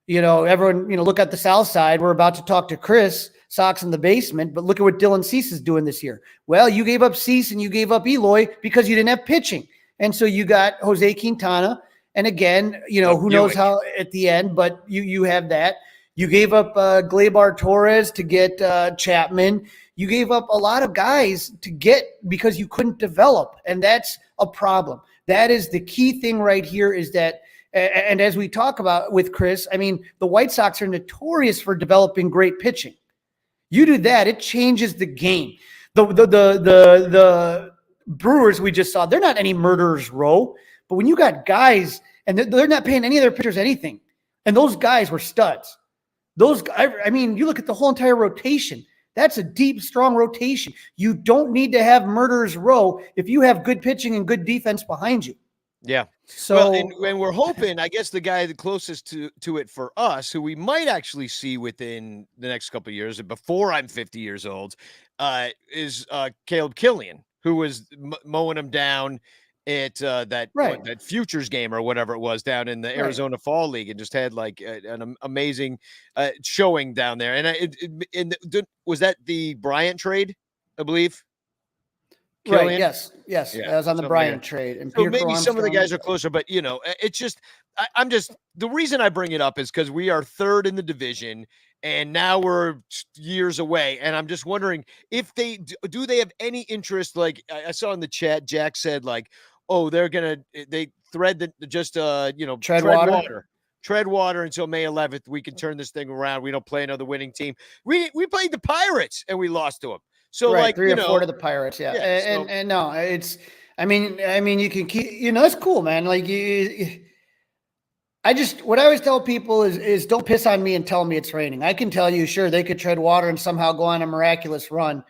S2: everyone, look at the South Side. We're about to talk to Chris Sox in the basement, but look at what Dylan Cease is doing this year. Well, you gave up Cease and you gave up Eloy because you didn't have pitching. And so you got Jose Quintana. And again, who knows how at the end, but you have that. You gave up Gleyber Torres to get Chapman. You gave up a lot of guys to get because you couldn't develop. And that's a problem. That is the key thing right here is that, and as we talk about with Chris, I mean, the White Sox are notorious for developing great pitching. You do that, it changes the game. The Brewers we just saw, they're not any murderer's row, but when you got guys and they're not paying any of their pitchers anything, and those guys were studs. Those, I mean, you look at the whole entire rotation. That's a deep, strong rotation. You don't need to have murderer's row if you have good pitching and good defense behind you.
S3: Yeah.
S2: So,
S3: and we're hoping, I guess the guy the closest to it for us, who we might actually see within the next couple of years, before I'm 50 years old, is Caleb Killian, who was mowing him down at that futures game or whatever it was down in the Arizona Fall League, and just had like an amazing showing down there. And was that the Bryant trade, I believe? Killian?
S2: Right. Yes. Yeah, that was on the Bryant trade. And
S3: so maybe some of the guys are closer, but it's just, I'm just, the reason I bring it up is because we are third in the division and now we're years away. And I'm just wondering if they have any interest. Like I saw in the chat, Jack said like, oh, they thread tread water until May 11th. We can turn this thing around. We don't play another winning team. We played the Pirates and we lost to them. So like 3 or 4
S2: to the Pirates, and no, it's. I mean, you can keep. It's cool, man. Like what I always tell people is don't piss on me and tell me it's raining. I can tell you, sure, they could tread water and somehow go on a miraculous run.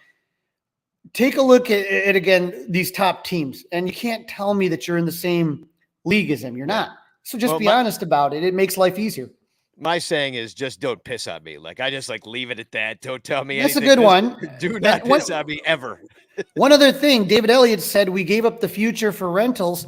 S2: Take a look at it again. These top teams, and you can't tell me that you're in the same league as them. You're not. So just be honest about it. It makes life easier.
S3: My saying is just don't piss on me. Like I just leave it at that. Don't tell me
S2: That's
S3: anything.
S2: That's a good one.
S3: Do not piss on me ever.
S2: One other thing, David Elliott said we gave up the future for rentals.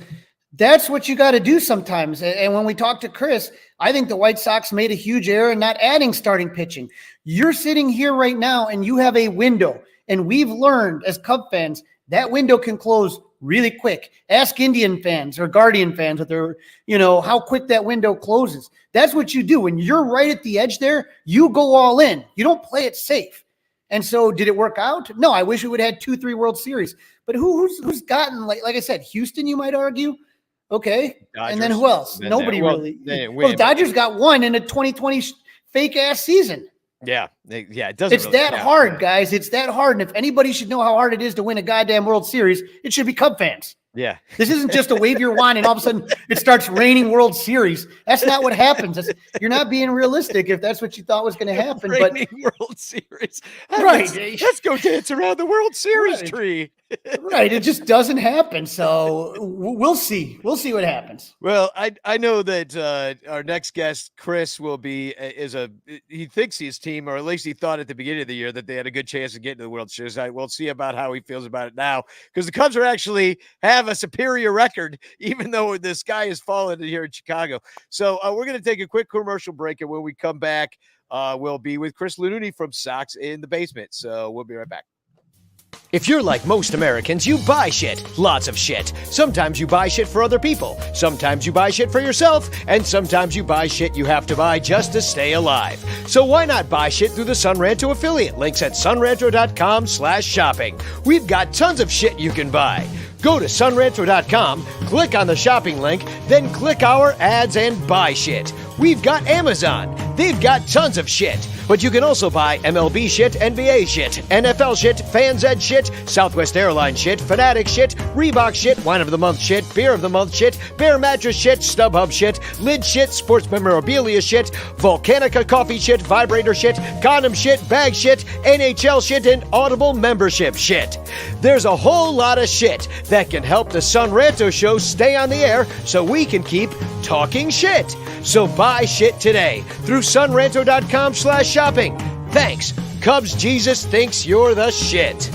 S2: That's what you got to do sometimes. And when we talked to Chris, I think the White Sox made a huge error in not adding starting pitching. You're sitting here right now and you have a window. And we've learned as Cub fans, that window can close really quick. Ask Indian fans or Guardian fans what they're, how quick that window closes. That's what you do. When you're right at the edge there, you go all in. You don't play it safe. And so did it work out? No, I wish we would have had 2-3 World Series. But who's gotten, like I said, Houston, you might argue. Okay.
S3: Dodgers,
S2: and then who else?
S3: been
S2: Nobody
S3: there. Well,
S2: really.
S3: they didn't
S2: Well,
S3: win,
S2: the
S3: but-
S2: Dodgers got one in a 2020 fake ass season.
S3: Yeah. It doesn't.
S2: It's
S3: really
S2: that
S3: count.
S2: hard, guys. It's that hard. And if anybody should know how hard it is to win a goddamn World Series, it should be Cub fans.
S3: Yeah.
S2: This isn't just a wave your wand and all of a sudden it starts raining World Series. That's not what happens. You're not being realistic if that's what you thought was going to happen.
S3: Raining World Series.
S2: Right.
S3: Let's go dance around the World Series
S2: Right.
S3: tree.
S2: Right. It just doesn't happen. So we'll see. We'll see what happens.
S3: Well, I know that our next guest, Chris, will be he thinks his team, or at least he thought at the beginning of the year that they had a good chance of getting to the World Series. We'll see about how he feels about it now, because the Cubs are actually have a superior record, even though the sky is falling here in Chicago. So we're going to take a quick commercial break, and when we come back, we'll be with Chris Lanuti from Sox in the Basement. So we'll be right back. If you're like most Americans, you buy shit. Lots of shit. Sometimes you buy shit for other people. Sometimes you buy shit for yourself. And sometimes you buy shit you have to buy just to stay alive. So why not buy shit through the Sunranto affiliate? Links at sunranto.com/shopping. We've got tons of shit you can buy. Go to sunranto.com, click on the shopping link, then click our ads and buy shit. We've got Amazon. They've got tons of shit. But you can also buy MLB shit, NBA shit, NFL shit, Fans Ed shit, Southwest Airlines shit, Fanatic shit, Reebok shit, Wine of the Month shit, Beer of the Month shit, Bear Mattress shit, Stubhub shit, Lid shit, Sports Memorabilia shit, Volcanica coffee shit, Vibrator shit, Condom shit, Bag shit, NHL shit, and Audible membership shit. There's a whole lot of shit that can help the Sunranto Show stay on the air so we can keep talking shit. So buy shit today through sunranto.com/shopping. Thanks. Cubs Jesus thinks you're the shit.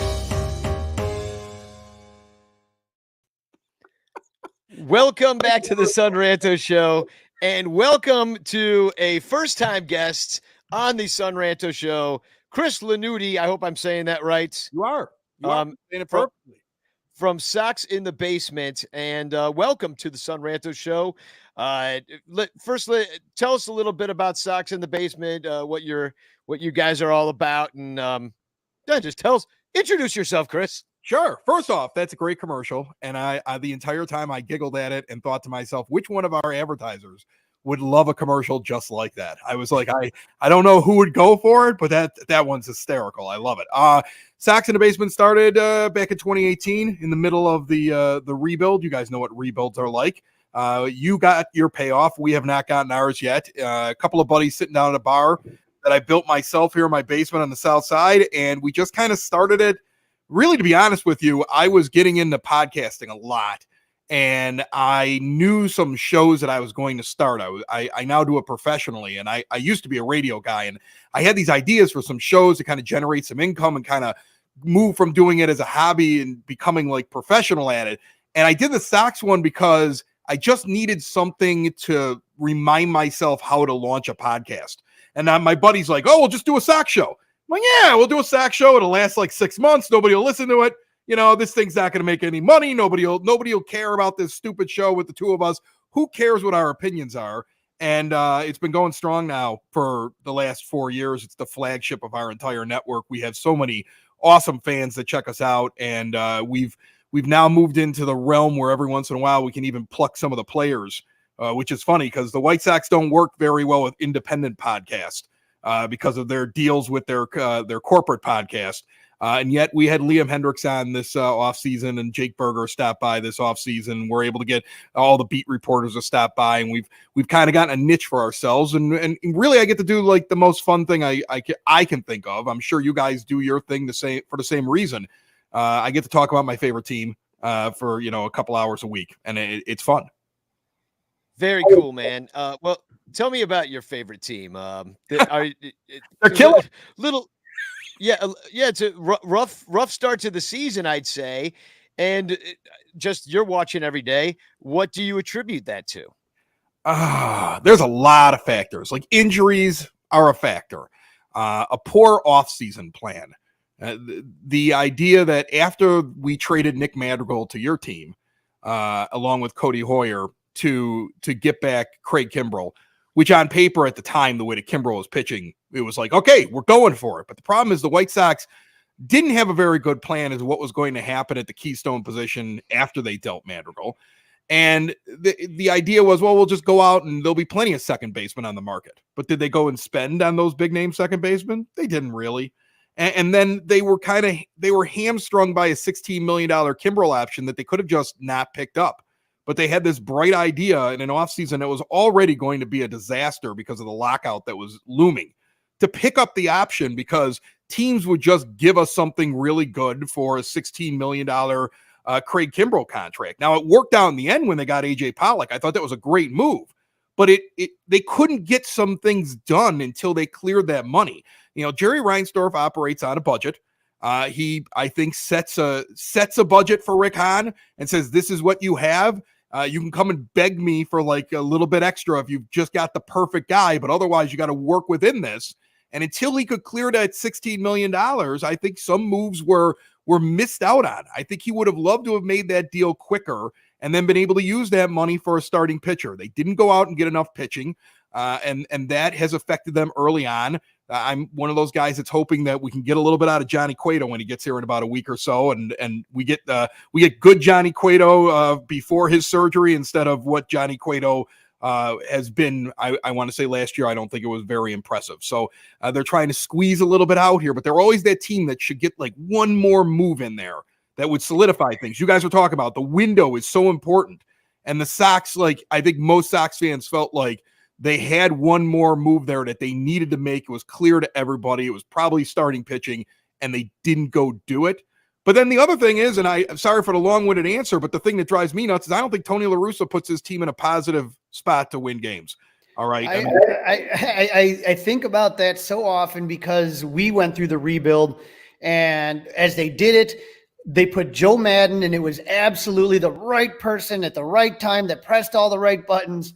S3: Welcome back to the Sunranto Show, and welcome to a first-time guest on the Sunranto Show, Chris Lanuti. I hope I'm saying that right.
S4: You are. You are saying it perfectly.
S3: From Sox in the Basement, and welcome to the Sunranto Show. First, tell us a little bit about Sox in the Basement, what you guys are all about, and just introduce yourself, Chris.
S4: Sure. First off, that's a great commercial, and I the entire time I giggled at it and thought to myself, which one of our advertisers would love a commercial just like that? I was like, I don't know who would go for it, but that one's hysterical. I love it. Sox in the Basement started back in 2018 in the middle of the rebuild. You guys know what rebuilds are like. You got your payoff. We have not gotten ours yet. A couple of buddies sitting down at a bar that I built myself here in my basement on the south side, and we just kind of started it. Really, to be honest with you, I was getting into podcasting a lot, and I knew some shows that I was going to start. I now do it professionally, and I used to be a radio guy, and I had these ideas for some shows to kind of generate some income and kind of move from doing it as a hobby and becoming like professional at it. And I did the Sox one because I just needed something to remind myself how to launch a podcast. And now my buddy's like, oh, we'll just do a Sox show. I'm like, yeah, we'll do a Sox show. It'll last like 6 months. Nobody will listen to it. You know, this thing's not going to make any money. Nobody will care about this stupid show with the two of us. Who cares what our opinions are? And it's been going strong now for the last 4 years. It's the flagship of our entire network. We have so many awesome fans that check us out. And we've now moved into the realm where every once in a while we can even pluck some of the players, which is funny because the White Sox don't work very well with independent podcasts because of their deals with their corporate podcast. And yet we had Liam Hendricks on this offseason, and Jake Berger stopped by this offseason. We're able to get all the beat reporters to stop by, and we've kind of gotten a niche for ourselves. And really I get to do like the most fun thing I can think of. I'm sure you guys do your thing for the same reason. I get to talk about my favorite team for, a couple hours a week, and it's fun.
S3: Very cool, man. Well, tell me about your favorite team. They're
S4: killing.
S3: Yeah, it's a rough start to the season, I'd say. And just you're watching every day. What do you attribute that to?
S4: There's a lot of factors. Like injuries are a factor. A poor offseason plan. The idea that after we traded Nick Madrigal to your team, along with Cody Hoyer to get back Craig Kimbrell, which on paper at the time, the way that Kimbrell was pitching, it was like, okay, we're going for it. But the problem is the White Sox didn't have a very good plan as to what was going to happen at the keystone position after they dealt Madrigal. And the idea was, well, we'll just go out and there'll be plenty of second basemen on the market. But did they go and spend on those big name second basemen? They didn't really. And then they were hamstrung by a $16 million Kimbrel option that they could have just not picked up. But they had this bright idea in an offseason that was already going to be a disaster because of the lockout that was looming, to pick up the option because teams would just give us something really good for a $16 million Craig Kimbrel contract. Now, it worked out in the end when they got A.J. Pollock. I thought that was a great move. But they couldn't get some things done until they cleared that money. You know, Jerry Reinsdorf operates on a budget. He, I think, sets a budget for Rick Hahn and says, this is what you have. You can come and beg me for like a little bit extra if you've just got the perfect guy, but otherwise you got to work within this. And until he could clear that $16 million, I think some moves were missed out on. I think he would have loved to have made that deal quicker and then been able to use that money for a starting pitcher. They didn't go out and get enough pitching, and that has affected them early on. I'm one of those guys that's hoping that we can get a little bit out of Johnny Cueto when he gets here in about a week or so, and we get good Johnny Cueto before his surgery instead of what Johnny Cueto has been. I want to say last year, I don't think it was very impressive. So they're trying to squeeze a little bit out here, but they're always that team that should get like one more move in there that would solidify things. You guys are talking about the window is so important. And the Sox, like I think most Sox fans felt like they had one more move there that they needed to make. It was clear to everybody. It was probably starting pitching, and they didn't go do it. But then the other thing is, and I'm sorry for the long-winded answer, but the thing that drives me nuts is I don't think Tony La Russa puts his team in a positive spot to win games. All right.
S2: I think about that so often because we went through the rebuild, and as they did it, they put Joe Madden, and it was absolutely the right person at the right time that pressed all the right buttons.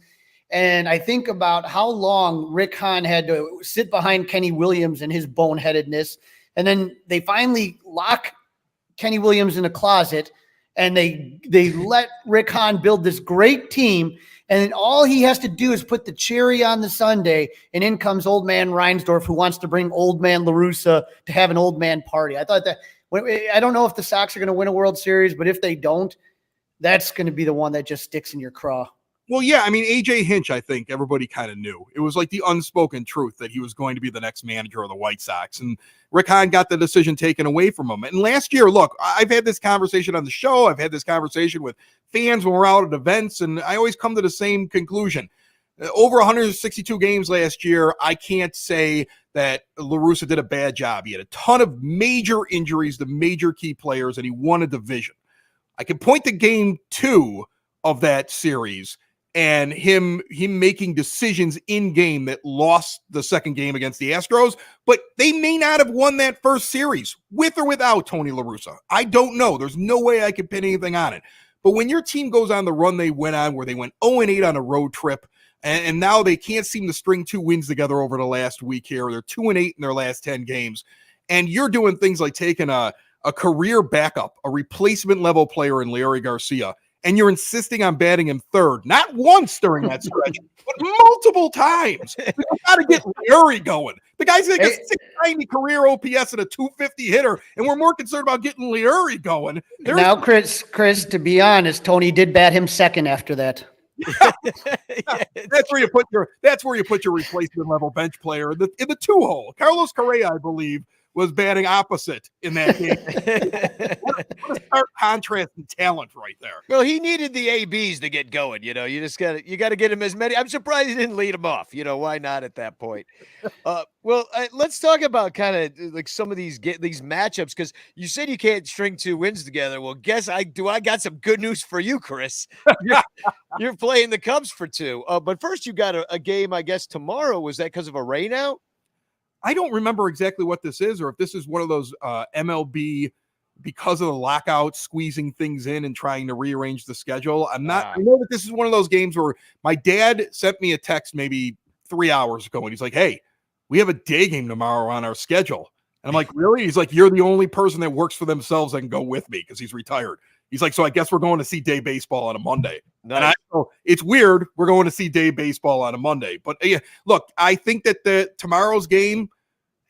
S2: And I think about how long Rick Hahn had to sit behind Kenny Williams and his boneheadedness. And then they finally lock Kenny Williams in a closet, and they let Rick Hahn build this great team. And then all he has to do is put the cherry on the sundae, and in comes old man Reinsdorf, who wants to bring old man La Russa to have an old man party. I thought that, I don't know if the Sox are going to win a World Series, but if they don't, that's going to be the one that just sticks in your craw.
S4: Well, yeah, I mean, A.J. Hinch, I think everybody kind of knew. It was like the unspoken truth that he was going to be the next manager of the White Sox. And Rick Hahn got the decision taken away from him. And last year, look, I've had this conversation on the show. I've had this conversation with fans when we're out at events, and I always come to the same conclusion. Over 162 games last year, I can't say that La Russa did a bad job. He had a ton of major injuries to major key players, and he won a division. I can point to game 2 of that series and him making decisions in game that lost the second game against the Astros, but they may not have won that first series with or without Tony La Russa. I don't know. There's no way I can pin anything on it. But when your team goes on the run they went on, where they went 0-8 on a road trip, and now they can't seem to string 2 wins together over the last week here. They're 2-8 in their last 10 games. And you're doing things like taking a career backup, a replacement level player in Larry Garcia, and you're insisting on batting him third, not once during that stretch, but multiple times. We got to get Larry going. The guy's like a 690 career OPS and a 250 hitter, and we're more concerned about getting Larry going.
S2: Now, Chris, to be honest, Tony did bat him second after that.
S4: That's where you put your replacement level bench player in the 2-hole. Carlos Correa, I believe, was batting opposite in that game. What a stark contrast in talent right there.
S3: Well, he needed the ABs to get going. You know, you got to get him as many. I'm surprised he didn't lead him off. You know, why not at that point? Let's talk about kind of like some of these matchups, because you said you can't string 2 wins together. Well, I got some good news for you, Chris. You're playing the Cubs for 2. But first, you got a game, I guess, tomorrow. Was that because of a rainout?
S4: I don't remember exactly what this is, or if this is one of those MLB, because of the lockout, squeezing things in and trying to rearrange the schedule. I know that this is one of those games where my dad sent me a text maybe 3 hours ago, and he's like, "Hey, we have a day game tomorrow on our schedule." And I'm like, "Really?" He's like, "You're the only person that works for themselves that can go with me," because he's retired. He's like, "So I guess we're going to see day baseball on a Monday." Nice. And it's weird. We're going to see day baseball on a Monday. But yeah, look, I think that tomorrow's game,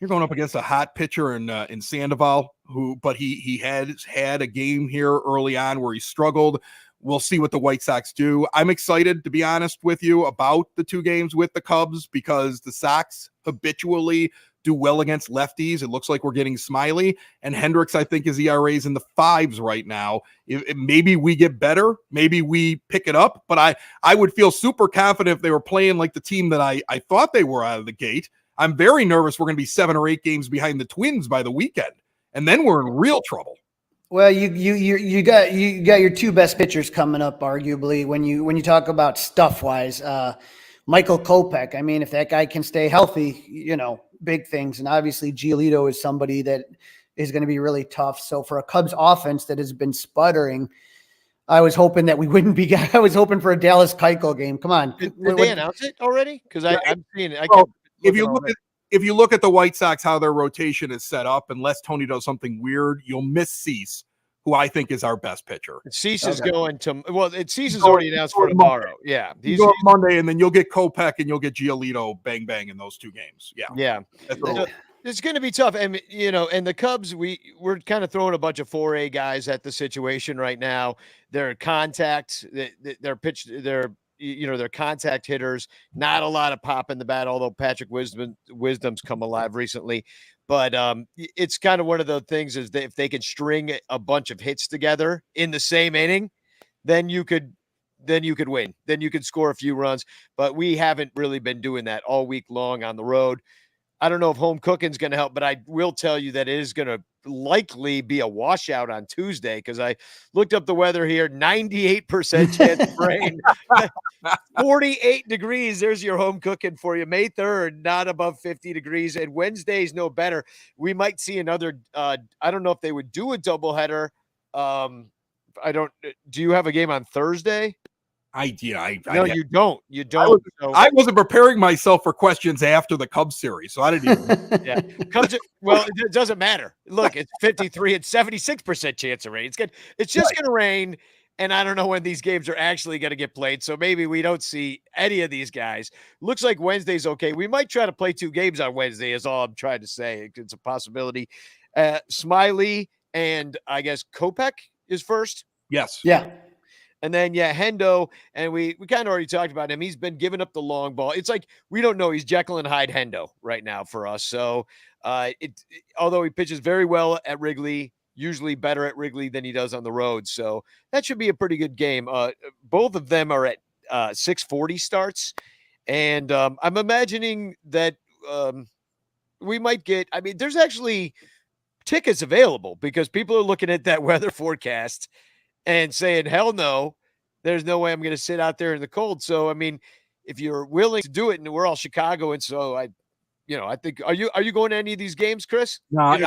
S4: you're going up against a hot pitcher in Sandoval, but he has had a game here early on where he struggled We'll see what the White Sox do. I'm excited, to be honest with you, about the 2 games with the Cubs because the Sox habitually do well against lefties. It looks like we're getting Smiley, and Hendricks, I think, his ERA is in the 5s right now. Maybe we get better. Maybe we pick it up, but I would feel super confident if they were playing like the team that I thought they were out of the gate. I'm very nervous we're going to be 7 or 8 games behind the Twins by the weekend, and then we're in real trouble.
S2: Well, you got your 2 best pitchers coming up, arguably, when you talk about stuff wise. Michael Kopech. I mean, if that guy can stay healthy, big things. And obviously Giolito is somebody that is going to be really tough. So for a Cubs offense that has been sputtering, I was hoping that we wouldn't be. I was hoping for a Dallas Keuchel game. Come on,
S3: did they announce it already? Because I'm seeing it.
S4: If you look at the White Sox, how their rotation is set up, unless Tony does something weird, you'll miss Cease, who I think is our best pitcher.
S3: Cease is going to Cease is already announced for tomorrow. Yeah,
S4: he's going Monday, and then you'll get Kopech and you'll get Giolito bang in those 2 games. Yeah.
S3: It's going to be tough, and and the Cubs, we're kind of throwing a bunch of 4A guys at the situation right now. They're contact, they're pitch, they're contact hitters. Not a lot of pop in the bat, although Patrick Wisdom's come alive recently. But it's kind of one of those things is that if they could string a bunch of hits together in the same inning, then you could win. Then you could score a few runs. But we haven't really been doing that all week long on the road. I don't know if home cooking is going to help, but I will tell you that it is going to likely be a washout on Tuesday because I looked up the weather here, 98% chance of rain, 48 degrees. There's your home cooking for you. May 3rd, not above 50 degrees, and Wednesday's no better. We might see another, I don't know if they would do a doubleheader. Do you have a game on Thursday?
S4: No,
S3: you don't. You don't.
S4: I wasn't preparing myself for questions after the Cubs series, so I didn't even.
S3: Yeah, Cubs. Well, it doesn't matter. Look, it's 53 and 76% chance of rain. It's good. It's just going to rain, and I don't know when these games are actually going to get played. So maybe we don't see any of these guys. Looks like Wednesday's okay. We might try to play 2 games on Wednesday. Is all I'm trying to say. It's a possibility. Smiley and I guess Kopech is first.
S4: Yes.
S2: Yeah.
S3: And then, Hendo, and we kind of already talked about him. He's been giving up the long ball. It's like we don't know. He's Jekyll and Hyde Hendo right now for us. So, although he pitches very well at Wrigley, usually better at Wrigley than he does on the road. So that should be a pretty good game. Both of them are at 6:40 starts. And I'm imagining that we might get – I mean, there's actually tickets available because people are looking at that weather forecast and saying, hell no, there's no way I'm going to sit out there in the cold. So, I mean, if you're willing to do it, and we're all Chicagoans, so I think, are you going to any of these games, Chris?
S4: No,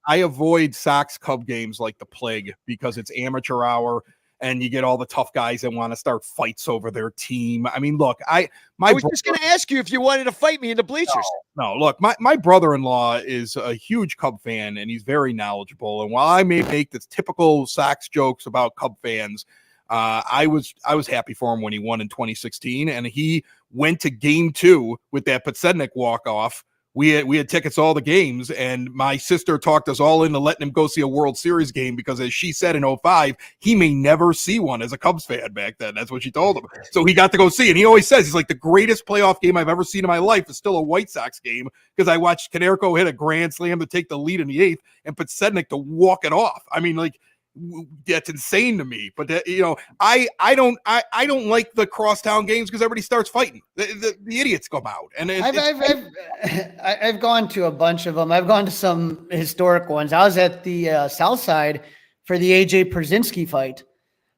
S4: I avoid Sox Cub games like the plague because it's amateur hour and you get all the tough guys that want to start fights over their team. I mean, look, I
S3: was just going to ask you if you wanted to fight me in the bleachers.
S4: No, look, my brother-in-law is a huge Cub fan and he's very knowledgeable. And while I may make the typical Sox jokes about Cub fans, I was happy for him when he won in 2016, and he went to Game 2 with that Podsednik walk-off. We had tickets to all the games, and my sister talked us all into letting him go see a World Series game because, as she said in 2005, he may never see one as a Cubs fan back then. That's what she told him. So he got to go see, and he always says, he's like, the greatest playoff game I've ever seen in my life is still a White Sox game because I watched Konerko hit a grand slam to take the lead in the 8th and Podsednik to walk it off. I mean, like, that's insane to me. But I don't like the crosstown games because everybody starts fighting. The idiots come out, and
S2: I've gone to a bunch of them. I've gone to some historic ones. I was at the Southside for the AJ Pierzynski fight.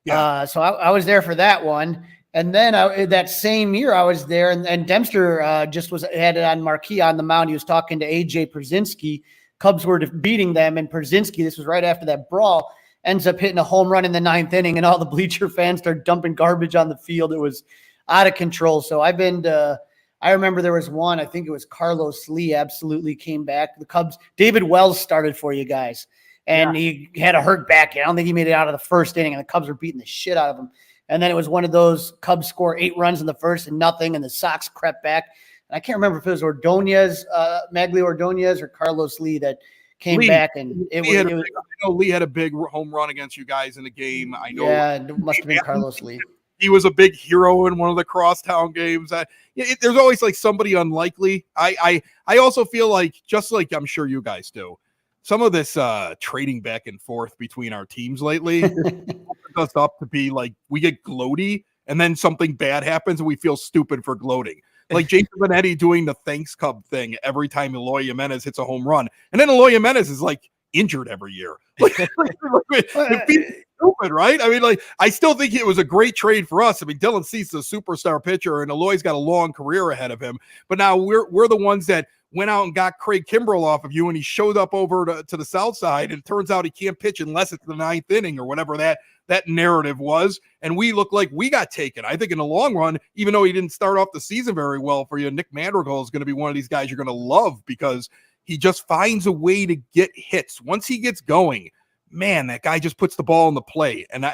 S2: Yeah. So I was there for that one. And then that same year I was there, and Dempster just had it on marquee on the mound. He was talking to AJ Pierzynski. Cubs were beating them, and Pierzynski, this was right after that brawl, ends up hitting a home run in the 9th inning, and all the bleacher fans start dumping garbage on the field. It was out of control. So I've been to, I remember there was one, I think it was Carlos Lee absolutely came back. The Cubs, David Wells started for you guys, and he had a hurt back. I don't think he made it out of the 1st inning, and the Cubs were beating the shit out of him. And then it was one of those Cubs score 8 runs in the 1st and nothing, and the Sox crept back. And I can't remember if it was Ordonez, Magli Ordonez, or Carlos Lee that came back, and I
S4: know Lee had a big home run against you guys in the game. I know.
S2: Yeah, it must have been Carlos Lee.
S4: He was a big hero in one of the crosstown games. There's always like somebody unlikely. I also feel like, just like I'm sure you guys do, some of this trading back and forth between our teams lately opens us up to be like, we get gloaty and then something bad happens and we feel stupid for gloating. Like Jason Benetti doing the thanks Cub thing every time Eloy Jimenez hits a home run. And then Eloy Jimenez is like injured every year. It feels stupid, right? I mean, like, I still think it was a great trade for us. I mean, Dylan Cease is a superstar pitcher, and Eloy's got a long career ahead of him. But now we're the ones that went out and got Craig Kimbrell off of you, and he showed up over to the South Side, and it turns out he can't pitch unless it's the ninth inning or whatever that narrative was. And we look like we got taken. I think in the long run, even though he didn't start off the season very well for you, Nick Madrigal is going to be one of these guys you're going to love because he just finds a way to get hits. Once he gets going, man, that guy just puts the ball in the plate. And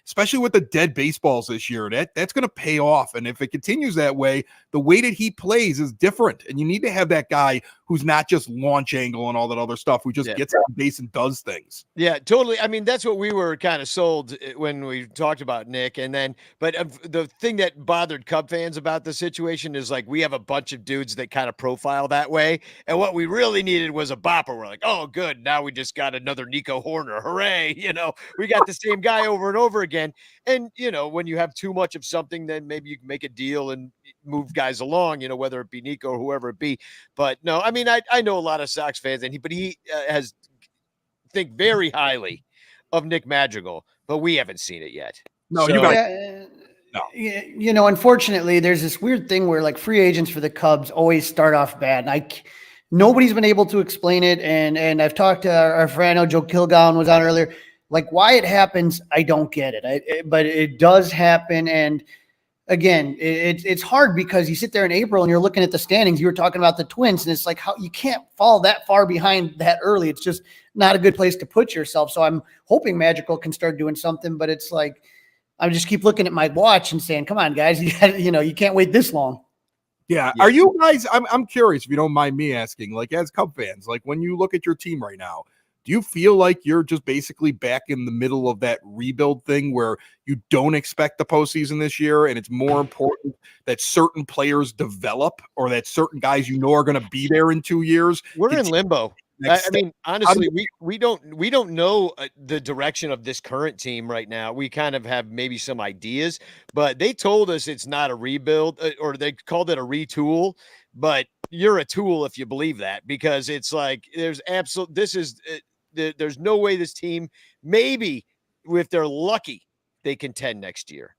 S4: especially with the dead baseballs this year, that's going to pay off. And if it continues that way, the way that he plays is different. And you need to have that guy who's not just launch angle and all that other stuff, who just gets on base and does things.
S3: Yeah, totally. I mean, that's what we were kind of sold when we talked about Nick. And then, but the thing that bothered Cub fans about the situation is like, we have a bunch of dudes that kind of profile that way. And what we really needed was a bopper. We're like, oh, good. Now we just got another Nico Horner. Hooray. We got the same guy over and over again. And, when you have too much of something, then maybe you can make a deal and move guys along, whether it be Nico or whoever it be. But no, I mean, I know a lot of Sox fans, but he has think very highly of Nick Madrigal, but we haven't seen it yet.
S4: No,
S3: so,
S4: you guys.
S2: No. Unfortunately, there's this weird thing where like free agents for the Cubs always start off bad. And nobody's been able to explain it. And I've talked to our friend, I know Joe Kilgallen was on earlier. Like why it happens, I don't get it. But it does happen. And again, it's hard because you sit there in April and you're looking at the standings. You were talking about the Twins, and it's like how you can't fall that far behind that early. It's just not a good place to put yourself. So I'm hoping Magical can start doing something, but it's like I just keep looking at my watch and saying, "Come on, guys, you can't wait this long."
S4: Yeah. Are you guys? I'm curious if you don't mind me asking. Like as Cub fans, like when you look at your team right now, do you feel like you're just basically back in the middle of that rebuild thing where you don't expect the postseason this year, and it's more important that certain players develop or that certain guys are going to be there in 2 years?
S3: We're in limbo. I mean, honestly, we don't know the direction of this current team right now. We kind of have maybe some ideas, but they told us it's not a rebuild, or they called it a retool. But you're a tool if you believe that, because it's like there's no way this team, maybe if they're lucky, they contend next year.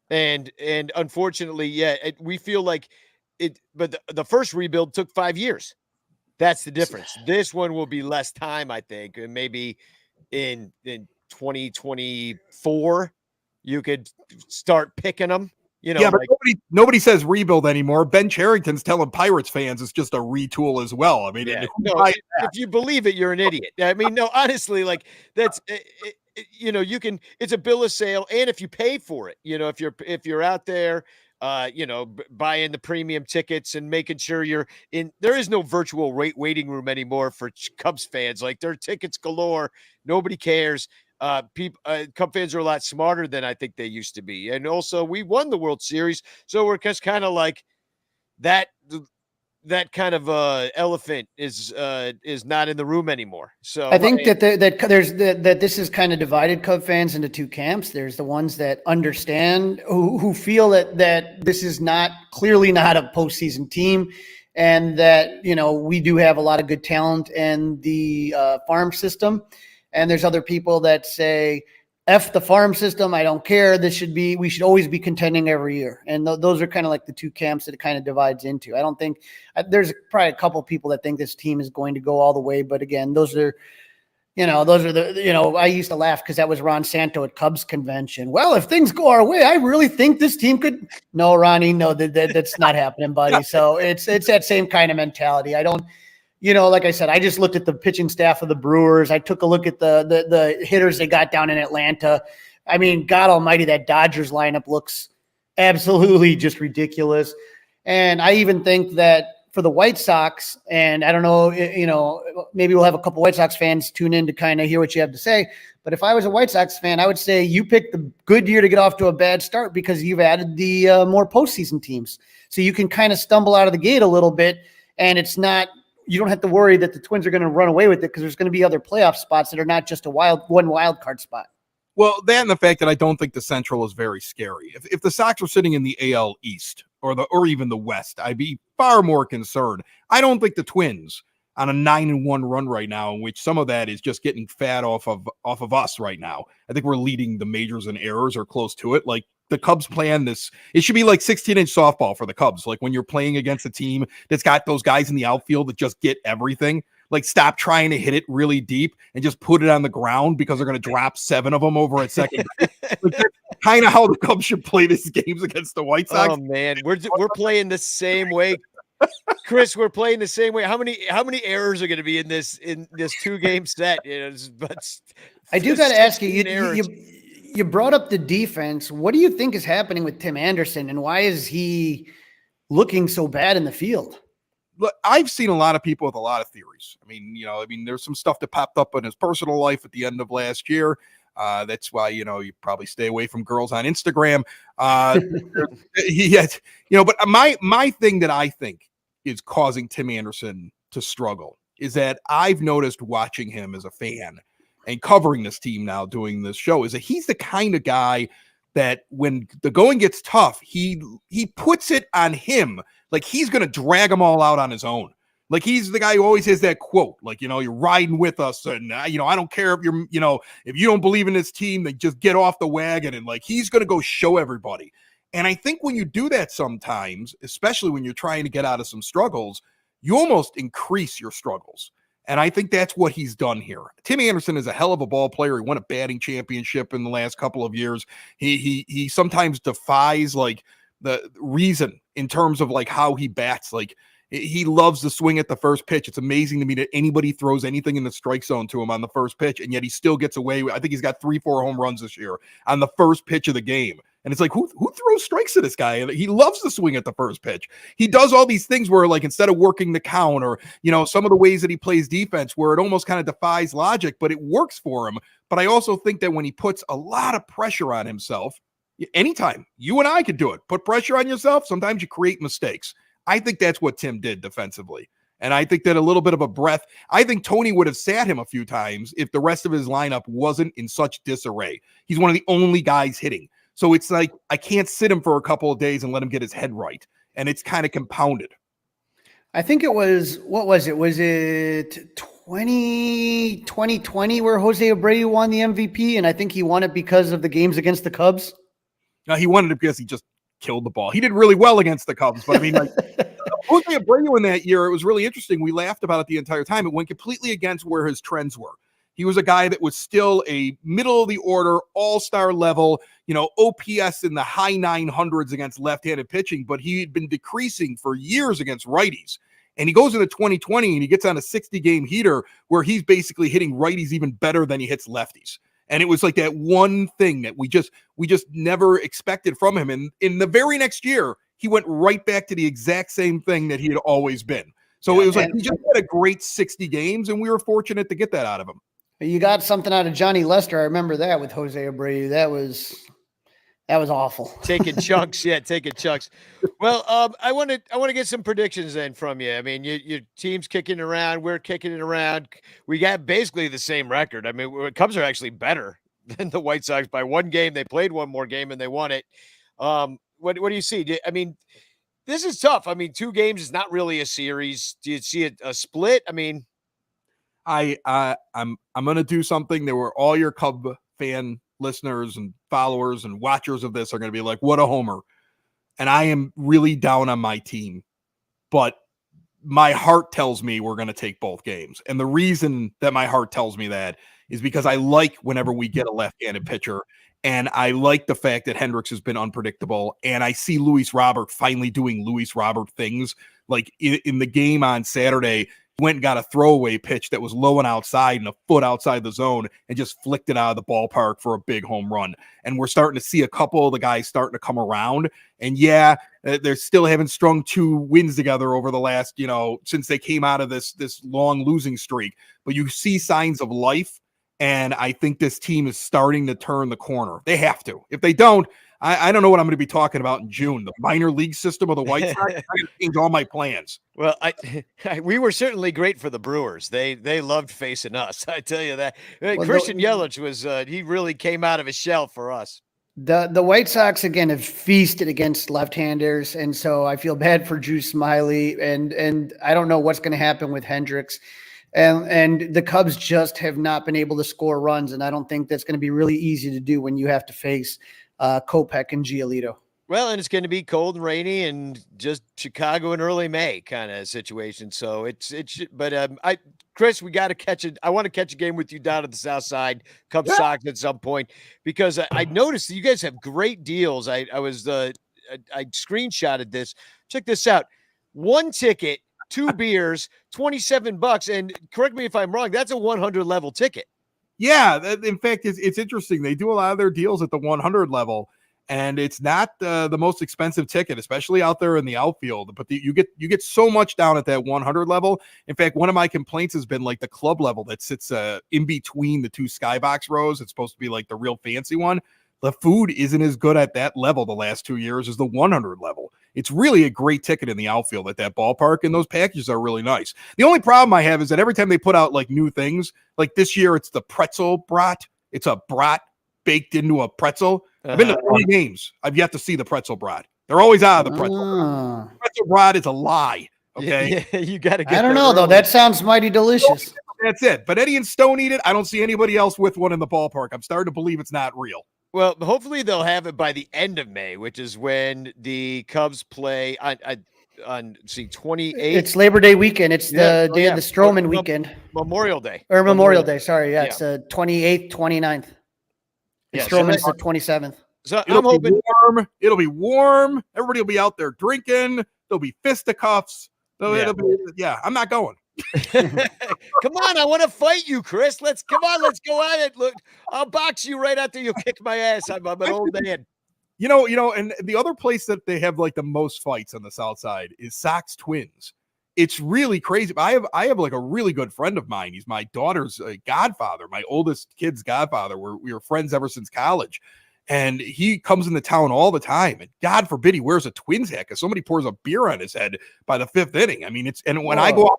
S3: And unfortunately, we feel like it, but the first rebuild took 5 years. That's the difference. This one will be less time, I think, and maybe in 2024, you could start picking them.
S4: Yeah, but nobody says rebuild anymore. Ben Cherington's telling Pirates fans it's just a retool as well. I mean,
S3: if you believe it, you're an idiot. I mean, no, honestly, like that's you can. It's a bill of sale, and if you pay for it, if you're out there, buying the premium tickets and making sure you're in. There is no virtual waiting room anymore for Cubs fans. Like there are tickets galore. Nobody cares. Cub fans are a lot smarter than I think they used to be. And also we won the World Series. So we're just kind of like that kind of elephant is not in the room anymore. So
S2: I think that this is kind of divided Cub fans into two camps. There's the ones that understand who feel that this is clearly not a postseason team, and that, we do have a lot of good talent in the farm system. And there's other people that say, F the farm system, I don't care. We should always be contending every year. And those are kind of like the two camps that it kind of divides into. I don't think there's probably a couple people that think this team is going to go all the way. But again, I used to laugh because that was Ron Santo at Cubs convention. Well, if things go our way, I really think this team could. No, Ronnie, no, that's not happening, buddy. So it's that same kind of mentality. I don't. Like I said, I just looked at the pitching staff of the Brewers. I took a look at the hitters they got down in Atlanta. I mean, God almighty, that Dodgers lineup looks absolutely just ridiculous. And I even think that for the White Sox, and I don't know, maybe we'll have a couple White Sox fans tune in to kind of hear what you have to say. But if I was a White Sox fan, I would say you picked the good year to get off to a bad start because you've added the more postseason teams. So you can kind of stumble out of the gate a little bit, and you don't have to worry that the Twins are going to run away with it because there's going to be other playoff spots that are not just one wild card spot.
S4: Well, that and the fact that I don't think the Central is very scary. If the Sox were sitting in the AL East or even the West, I'd be far more concerned. I don't think the Twins on a 9-1 run right now, in which some of that is just getting fat off of us right now. I think we're leading the majors in errors or close to it. Like the Cubs plan this, it should be like 16-inch softball for the Cubs. Like when you're playing against a team that's got those guys in the outfield that just get everything. Like stop trying to hit it really deep and just put it on the ground because they're going to drop 7 of them over at second. Like that's kind of how the Cubs should play these games against the White Sox.
S3: Oh man, we're playing the same way, Chris. We're playing the same way. How many errors are going to be in this 2-game set?
S2: I do got to ask you. You brought up the defense. What do you think is happening with Tim Anderson, and why is he looking so bad in the field?
S4: Look, I've seen a lot of people with a lot of theories. I mean, there's some stuff that popped up in his personal life at the end of last year. That's why, you probably stay away from girls on Instagram. But my thing that I think is causing Tim Anderson to struggle is that I've noticed watching him as a fan and covering this team now doing this show is that he's the kind of guy that when the going gets tough, he puts it on him. Like he's going to drag them all out on his own. Like he's the guy who always has that quote, like, you're riding with us. And, I don't care if if you don't believe in this team, then just get off the wagon. And like, he's going to go show everybody. And I think when you do that sometimes, especially when you're trying to get out of some struggles, you almost increase your struggles. And I think that's what he's done here. Tim Anderson is a hell of a ball player. He won a batting championship in the last couple of years. He sometimes defies like the reason in terms of like how he bats. Like he loves to swing at the first pitch. It's amazing to me that anybody throws anything in the strike zone to him on the first pitch, and yet he still gets away. I think he's got 3-4 home runs this year on the first pitch of the game. And it's like, who throws strikes to this guy? He loves to swing at the first pitch. He does all these things where, like, instead of working the count or, some of the ways that he plays defense where it almost kind of defies logic, but it works for him. But I also think that when he puts a lot of pressure on himself, anytime you and I could do it, put pressure on yourself. Sometimes you create mistakes. I think that's what Tim did defensively. And I think that a little bit of a breath, I think Tony would have sat him a few times if the rest of his lineup wasn't in such disarray. He's one of the only guys hitting. So it's like, I can't sit him for a couple of days and let him get his head right. And it's kind of compounded.
S2: I think it was, what was it? Was it 2020 where Jose Abreu won the MVP? And I think he won it because of the games against the Cubs.
S4: No, he won it because he just killed the ball. He did really well against the Cubs, but I mean, like Jose Abreu in that year, it was really interesting. We laughed about it the entire time. It went completely against where his trends were. He was a guy that was still a middle of the order, all-star level, OPS in the high 900s against left-handed pitching, but he had been decreasing for years against righties. And he goes into 2020 and he gets on a 60-game heater where he's basically hitting righties even better than he hits lefties. And it was like that one thing that we just never expected from him. And in the very next year, he went right back to the exact same thing that he had always been. So it was like he just had a great 60 games, and we were fortunate to get that out of him.
S2: You got something out of Johnny Lester. I remember that with Jose Abreu. That was awful.
S3: Taking chunks. Yeah, taking chunks. Well, I want to get some predictions then from you. I mean, your team's kicking around. We're kicking it around. We got basically the same record. I mean, Cubs are actually better than the White Sox by one game. They played one more game and they won it. What do you see? I mean, this is tough. I mean, 2 games is not really a series. Do you see a split? I mean,
S4: I'm going to do something that where all your Cub fan listeners and followers and watchers of this are going to be like, what a homer. And I am really down on my team, but my heart tells me we're going to take both games. And the reason that my heart tells me that is because I like whenever we get a left-handed pitcher, and I like the fact that Hendricks has been unpredictable, and I see Luis Robert finally doing Luis Robert things. Like in the game on Saturday, went and got a throwaway pitch that was low and outside and a foot outside the zone and just flicked it out of the ballpark for a big home run. And we're starting to see a couple of the guys starting to come around. And yeah, they're still haven't strung 2 wins together over the last, since they came out of this long losing streak. But you see signs of life. And I think this team is starting to turn the corner. They have to. If they don't, I don't know what I'm going to be talking about in June. The minor league system of the White Sox. I'm going to change all my plans.
S3: Well, we were certainly great for the Brewers. They loved facing us. I tell you that. Christian Yelich was he really came out of his shell for us.
S2: The White Sox again have feasted against left-handers, and so I feel bad for Drew Smyly, and I don't know what's going to happen with Hendricks. And the Cubs just have not been able to score runs, and I don't think that's going to be really easy to do when you have to face Kopech and Giolito.
S3: Well, and it's going to be cold and rainy and just Chicago in early May kind of situation. So Chris, we got to catch it. I want to catch a game with you down at the South Side, Cubs Sox at some point, because I noticed that you guys have great deals. I screenshotted this. Check this out. 1 ticket, 2 beers, $27. And correct me if I'm wrong, that's a 100 level ticket.
S4: Yeah. In fact, it's interesting. They do a lot of their deals at the 100 level, and it's not the most expensive ticket, especially out there in the outfield. But you get so much down at that 100 level. In fact, one of my complaints has been like the club level that sits in between the 2 skybox rows. It's supposed to be like the real fancy one. The food isn't as good at that level the last 2 years as the 100 level. It's really a great ticket in the outfield at that ballpark, and those packages are really nice. The only problem I have is that every time they put out like new things, like this year it's the pretzel brat. It's a brat baked into a pretzel. I've been to 3 games. I've yet to see the pretzel brat. They're always out of the pretzel. Pretzel brat is a lie. Okay,
S3: yeah, you got to get.
S2: I don't know though. That sounds mighty delicious.
S4: That's it. But Eddie and Stone eat it. I don't see anybody else with one in the ballpark. I'm starting to believe it's not real.
S3: Well, hopefully they'll have it by the end of May, which is when the Cubs play on 28th.
S2: It's Labor Day weekend. It's the day of the Stroman weekend.
S3: Memorial Day.
S2: Or Memorial Day. Sorry. Yeah, it's the 28th, 29th.
S3: Yeah,
S2: Stroman's the 27th.
S3: So I'm hoping
S4: warm. It'll be warm. Everybody will be out there drinking. There'll be fisticuffs. So I'm not going.
S3: Come on, I want to fight you, Chris. Let's go at it. Look, I'll box you right after you kick my ass. I'm an old man.
S4: And the other place that they have like the most fights on the South Side is Sox Twins. It's really crazy. I have like a really good friend of mine. He's my daughter's godfather, my oldest kid's godfather. We were friends ever since college. And he comes into town all the time. And God forbid he wears a Twins hat because somebody pours a beer on his head by the 5th inning. I mean, when I go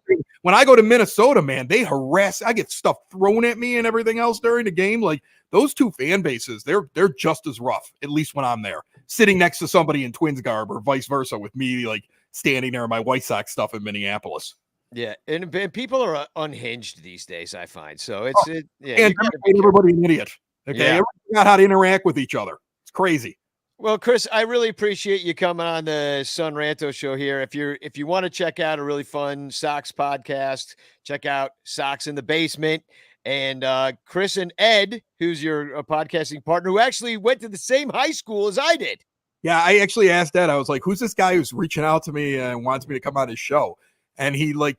S4: to Minnesota, man, they harass. I get stuff thrown at me and everything else during the game. Like those 2 fan bases, they're just as rough, at least when I'm there, sitting next to somebody in Twins garb or vice versa with me, like standing there in my White Sox stuff in Minneapolis.
S3: Yeah, and people are unhinged these days, I find. So
S4: and everybody an idiot. Okay, everybody got how to interact with each other. It's crazy.
S3: Well, Chris, I really appreciate you coming on the Son Ranto show here. If you want to check out a really fun Sox podcast, check out Sox in the Basement. And Chris and Ed, who's your podcasting partner, who actually went to the same high school as I did.
S4: Yeah, I actually asked Ed. I was like, "Who's this guy who's reaching out to me and wants me to come on his show?" And I'm like,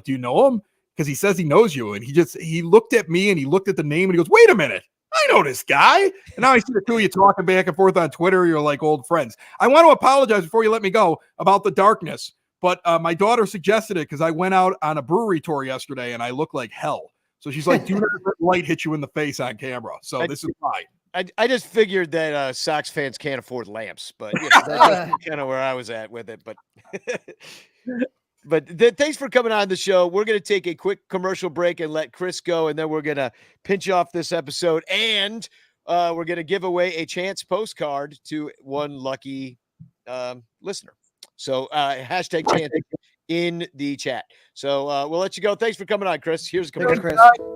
S4: "Do you know him?" Because he says he knows you. And he looked at me and he looked at the name and he goes, "Wait a minute. I know this guy." And now I see the 2 of you talking back and forth on Twitter. You're like old friends. I want to apologize before you let me go about the darkness, but my daughter suggested it because I went out on a brewery tour yesterday and I look like hell. So she's like, "Do not let light hit you in the face on camera." So this is fine.
S3: I just figured that Sox fans can't afford lamps, but that's kind of where I was at with it. But thanks for coming on the show. We're going to take a quick commercial break and let Chris go, and then we're going to pinch off this episode, and we're going to give away a chance postcard to one lucky listener. So hashtag chance in the chat. So we'll let you go. Thanks for coming on, Chris. Here's a commercial.
S2: Thanks, Chris.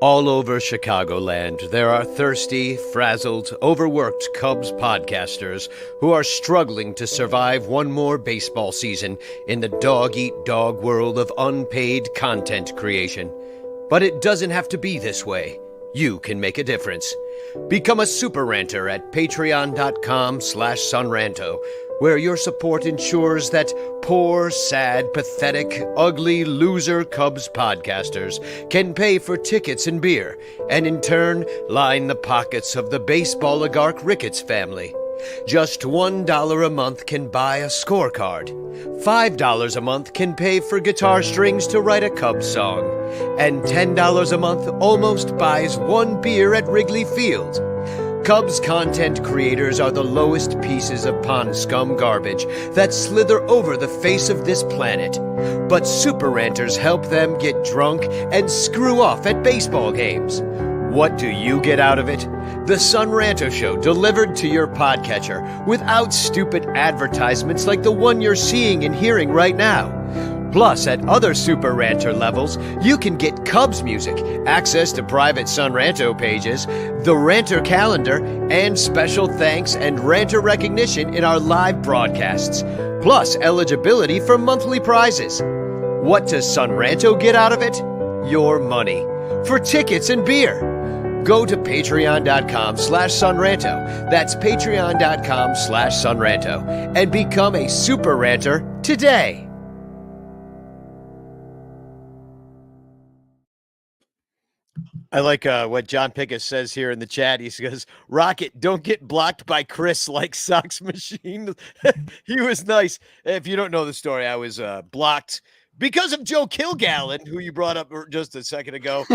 S1: All over Chicagoland, there are thirsty, frazzled, overworked Cubs podcasters who are struggling to survive one more baseball season in the dog-eat-dog world of unpaid content creation. But it doesn't have to be this way. You can make a difference. Become a super ranter at patreon.com/sunranto, where your support ensures that poor, sad, pathetic, ugly, loser Cubs podcasters can pay for tickets and beer, and in turn line the pockets of the baseball oligarch Ricketts family. Just $1 a month can buy a scorecard. $5 a month can pay for guitar strings to write a Cubs song. And $10 a month almost buys one beer at Wrigley Field. Cubs content creators are the lowest pieces of pond scum garbage that slither over the face of this planet. But super ranters help them get drunk and screw off at baseball games. What do you get out of it? The Son Ranto Show delivered to your podcatcher without stupid advertisements like the one you're seeing and hearing right now. Plus, at other Super Ranter levels, you can get Cubs music, access to private Son Ranto pages, the Ranter calendar, and special thanks and Ranter recognition in our live broadcasts. Plus, eligibility for monthly prizes. What does Son Ranto get out of it? Your money. For tickets and beer. Go to patreon.com/sunranto. That's patreon.com/sunranto. And become a super ranter today.
S3: I like what John Pickett says here in the chat. He says, Rocket, don't get blocked by Chris like Sox Machine. He was nice. If you don't know the story, I was blocked because of Joe Kilgallen, who you brought up just a second ago,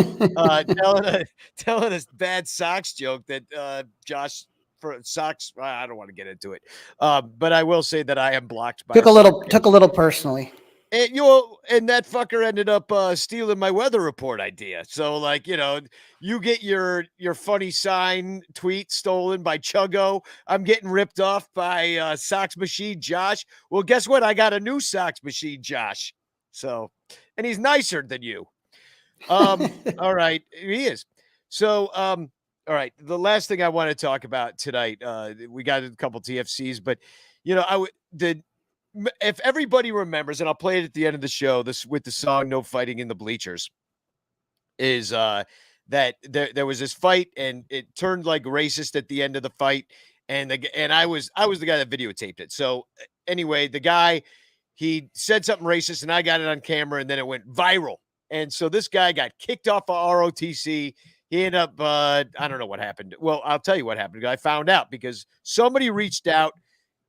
S3: telling a bad Sox joke that Josh for Sox. I don't want to get into it, but I will say that I am blocked by
S2: took a little personally.
S3: And that fucker ended up stealing my weather report idea. So like, you get your funny sign tweet stolen by Chuggo. I'm getting ripped off by Sox Machine Josh. Well, guess what? I got a new Sox Machine Josh. So, and he's nicer than you. All right. He is. So, all right. The last thing I want to talk about tonight, we got a couple TFCs, but if everybody remembers, and I'll play it at the end of the show, this with the song "No Fighting in the Bleachers," is that there was this fight and it turned like racist at the end of the fight, and I was the guy that videotaped it. So anyway, the guy, he said something racist, and I got it on camera, and then it went viral. And so this guy got kicked off of ROTC. He ended up, I don't know what happened. Well, I'll tell you what happened. I found out because somebody reached out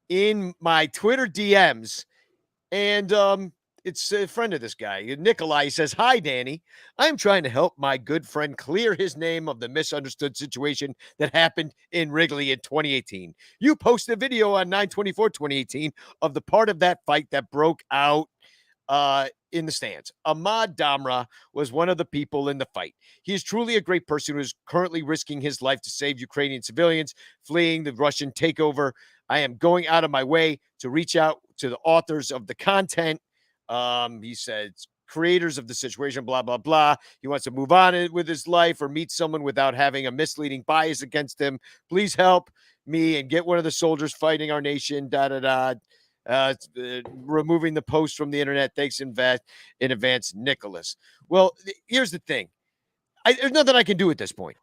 S3: in my Twitter DMs, and it's a friend of this guy, Nikolai. He says, "Hi, Danny. I'm trying to help my good friend clear his name of the misunderstood situation that happened in Wrigley in 2018. You posted a video on 9/24/2018 of the part of that fight that broke out in the stands. Ahmad Damra was one of the people in the fight. He is truly a great person who is currently risking his life to save Ukrainian civilians fleeing the Russian takeover. I am going out of my way to reach out to the authors of the content." He says, creators of the situation, blah, blah, blah. He wants to move on with his life or meet someone without having a misleading bias against him. Please help me and get one of the soldiers fighting our nation, removing the post from the internet. Thanks in advance, Nicholas. Well, here's the thing. There's nothing I can do at this point.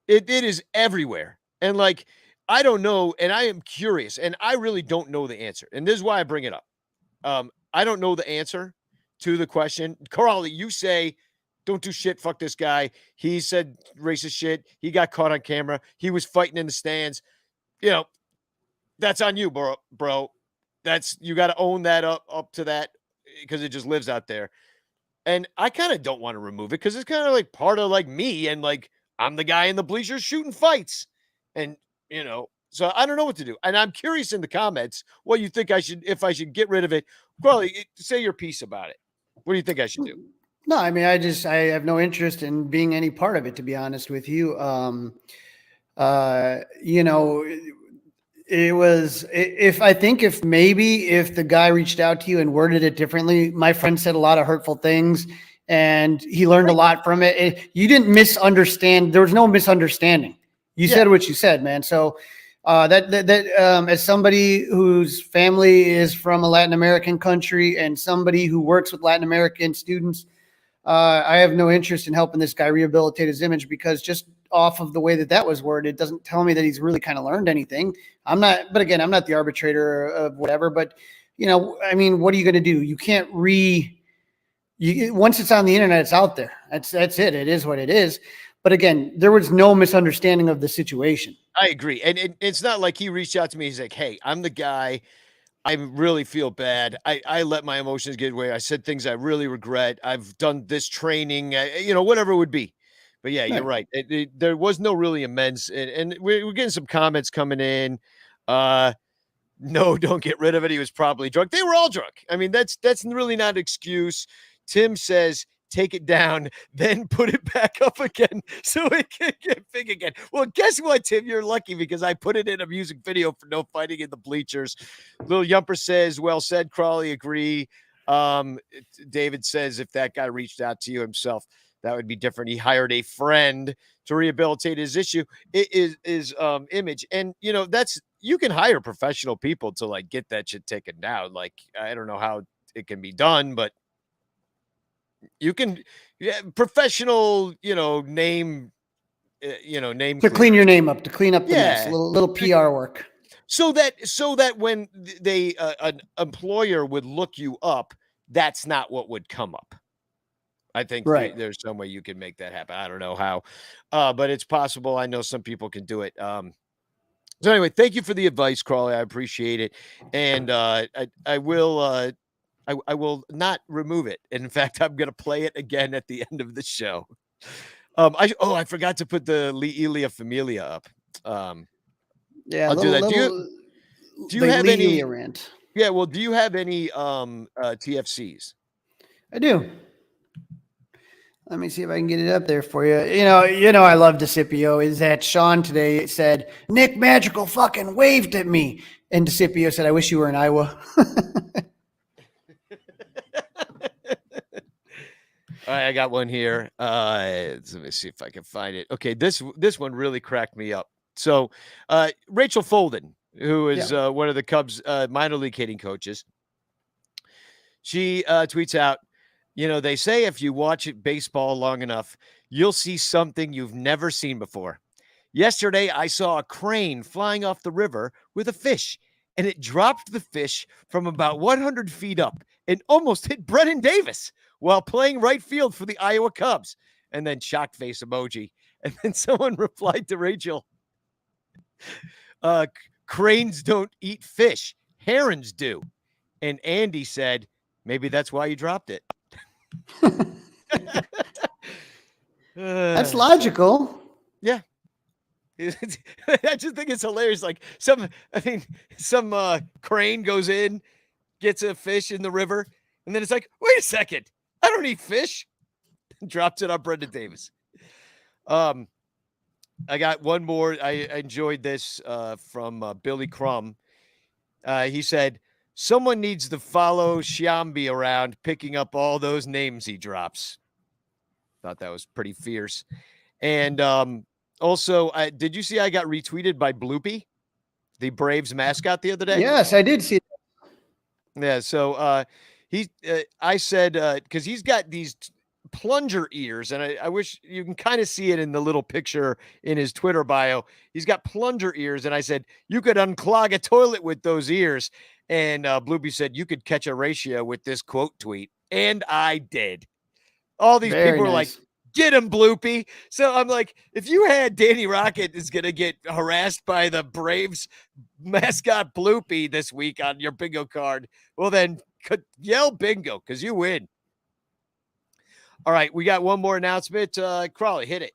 S3: It is everywhere. And like, I don't know. And I am curious, and I really don't know the answer. And this is why I bring it up. I don't know the answer to the question. Carly, you say, don't do shit. Fuck this guy. He said racist shit. He got caught on camera. He was fighting in the stands. That's on you, bro. You got to own that up to that, because it just lives out there. And I kind of don't want to remove it because it's kind of like part of like me, and like I'm the guy in the bleachers shooting fights, and so I don't know what to do. And I'm curious in the comments what you think if I should get rid of it. Probably say your piece about it. What do you think I should do?
S2: No, I mean, I have no interest in being any part of it, to be honest with you. It was, if the guy reached out to you and worded it differently, my friend said a lot of hurtful things and he learned a lot from it. You didn't misunderstand. There was no misunderstanding. You said what you said, man. So as somebody whose family is from a Latin American country and somebody who works with Latin American students, I have no interest in helping this guy rehabilitate his image, because just off of the way that was worded, it doesn't tell me that he's really kind of learned anything. I'm not the arbitrator of whatever, but I mean, what are you going to do? You can't once it's on the internet, it's out there. That's it. It is what it is. But again, there was no misunderstanding of the situation.
S3: I agree. And it's not like he reached out to me. He's like, hey, I'm the guy. I really feel bad. I let my emotions get away. I said things I really regret. I've done this training, whatever it would be. But yeah, you're right. There was no really amends. And we're getting some comments coming in. No, don't get rid of it. He was probably drunk. They were all drunk. I mean, that's really not an excuse. Tim says, take it down, then put it back up again so it can get big again. Well, guess what, Tim? You're lucky because I put it in a music video for No Fighting in the Bleachers. Little Yumper says, well said, Crawley, agree. David says, if that guy reached out to you himself, that would be different. He hired a friend to rehabilitate his issue. It is image. And, you can hire professional people to like get that shit taken down. Like, I don't know how it can be done, but you can professional, name, name
S2: to clean your name up, to clean up the mess, a little PR work.
S3: So that when they, an employer would look you up, that's not what would come up. I think there's some way you can make that happen. I don't know how, but it's possible. I know some people can do it. So anyway, thank you for the advice, Crawley. I appreciate it. And I will not remove it. In fact, I'm going to play it again at the end of the show. I forgot to put the Ilia Familia up. I'll do that. Do you have any
S2: rant?
S3: Yeah. Well, do you have any TFCs?
S2: I do. Let me see if I can get it up there for you. I love DeCipio. Is that Sean today said, Nick Magical fucking waved at me. And DeCipio said, I wish you were in Iowa.
S3: All right, I got one here. Let me see if I can find it. Okay, this one really cracked me up. So Rachel Folden, who is one of the Cubs minor league hitting coaches, she tweets out, they say if you watch baseball long enough, you'll see something you've never seen before. Yesterday, I saw a crane flying off the river with a fish, and it dropped the fish from about 100 feet up and almost hit Brennan Davis while playing right field for the Iowa Cubs. And then shocked face emoji. And then someone replied to Rachel, cranes don't eat fish. Herons do. And Andy said, maybe that's why you dropped it.
S2: That's logical.
S3: Yeah. I just think it's hilarious. Like some crane goes in, gets a fish in the river, and then it's like, wait a second, I don't eat fish. Drops it on Brendan Davis. I got one more. I enjoyed this from Billy Crum. He said, someone needs to follow Shambi around, picking up all those names he drops. Thought that was pretty fierce. And also, did you see I got retweeted by Bloopy, the Braves mascot, the other day?
S2: Yes, I did see that.
S3: Yeah, so I said, because he's got these plunger ears, and I wish you can kind of see it in the little picture in his Twitter bio. He's got plunger ears, and I said, you could unclog a toilet with those ears. And Bloopy said, you could catch a ratio with this quote tweet. And I did. All these people were like, get him, Bloopy. So I'm like, if you had Danny Rocket is going to get harassed by the Braves mascot Bloopy this week on your bingo card, well, then yell bingo because you win. All right, we got one more announcement. Crawley, hit it.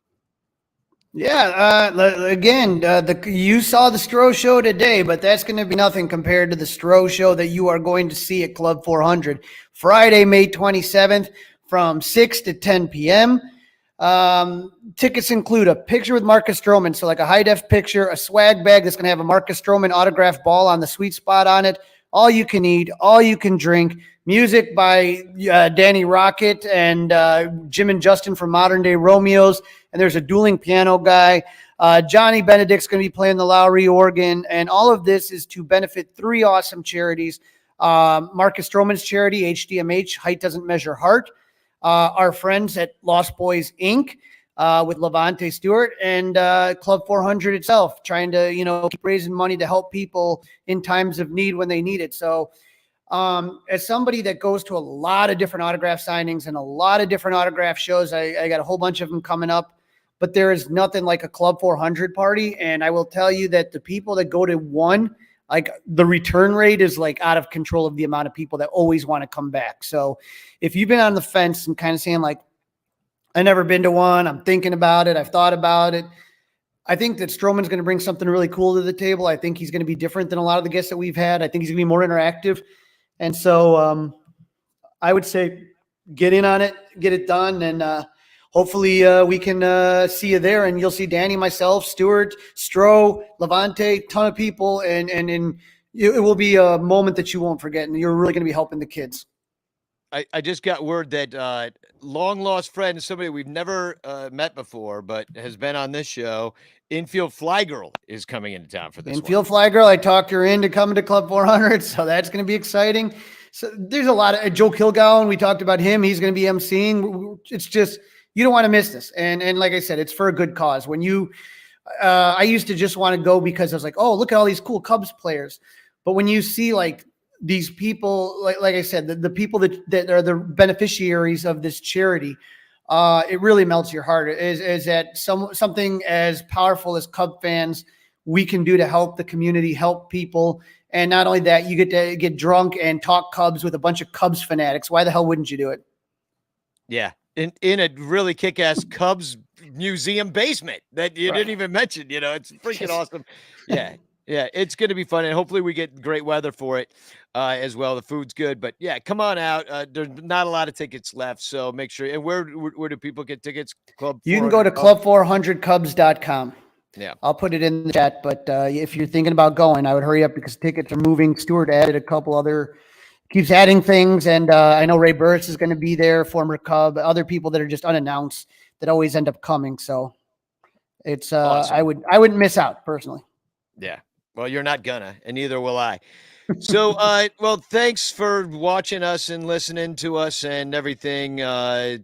S2: Yeah, again, you saw the Stroh show today, but that's going to be nothing compared to the Stroh show that you are going to see at Club 400 Friday, May 27th from 6 to 10 p.m. Tickets include a picture with Marcus Stroman, so like a high-def picture, a swag bag that's going to have a Marcus Stroman autographed ball on the sweet spot on it, all you can eat, all you can drink, music by Danny Rocket and Jim and Justin from Modern Day Romeos, and there's a dueling piano guy. Johnny Benedict's going to be playing the Lowry organ, and all of this is to benefit three awesome charities. Marcus Stroman's charity, HDMH, Height Doesn't Measure Heart. Our friends at Lost Boys, Inc., with Levante Stewart and Club 400 itself, trying to, keep raising money to help people in times of need when they need it. So as somebody that goes to a lot of different autograph signings and a lot of different autograph shows, I got a whole bunch of them coming up, but there is nothing like a Club 400 party. And I will tell you that the people that go to one, like the return rate is like out of control of the amount of people that always want to come back. So if you've been on the fence and kind of saying like, I never been to one, I'm thinking about it, I've thought about it, I think that Stroman's going to bring something really cool to the table. I think he's going to be different than a lot of the guests that we've had. I think he's going to be more interactive. And so I would say get in on it, get it done. And hopefully we can see you there, and you'll see Danny, myself, Stuart, Stro, Levante, ton of people. And it will be a moment that you won't forget. And you're really going to be helping the kids.
S3: I just got word that long lost friend, somebody we've never met before, but has been on this show, Infield Fly Girl, is coming into town for this.
S2: Infield Fly Girl, I talked her into coming to Club 400, so that's going to be exciting. So there's a lot of Joe Kilgallen. We talked about him. He's going to be emceeing. It's just, you don't want to miss this. And like I said, it's for a good cause. When I used to just want to go because I was like, oh, look at all these cool Cubs players. But when you see like these people, like I said, the people that are the beneficiaries of this charity, it really melts your heart. Is that something as powerful as Cub fans we can do to help the community, help people. And not only that, you get to get drunk and talk Cubs with a bunch of Cubs fanatics. Why the hell wouldn't you do it?
S3: Yeah. In a really kick-ass Cubs museum basement that you didn't even mention, it's freaking awesome. Yeah. Yeah, it's going to be fun, and hopefully we get great weather for it as well. The food's good, but yeah, come on out. There's not a lot of tickets left, so make sure. And where do people get tickets?
S2: You can go to club400cubs.com.
S3: Yeah,
S2: I'll put it in the chat. But if you're thinking about going, I would hurry up because tickets are moving. Stewart added a couple other, keeps adding things, and I know Ray Burris is going to be there, former Cub. Other people that are just unannounced that always end up coming. So it's awesome. I wouldn't miss out personally.
S3: Yeah. Well, you're not gonna, and neither will I. So, well, thanks for watching us and listening to us and everything.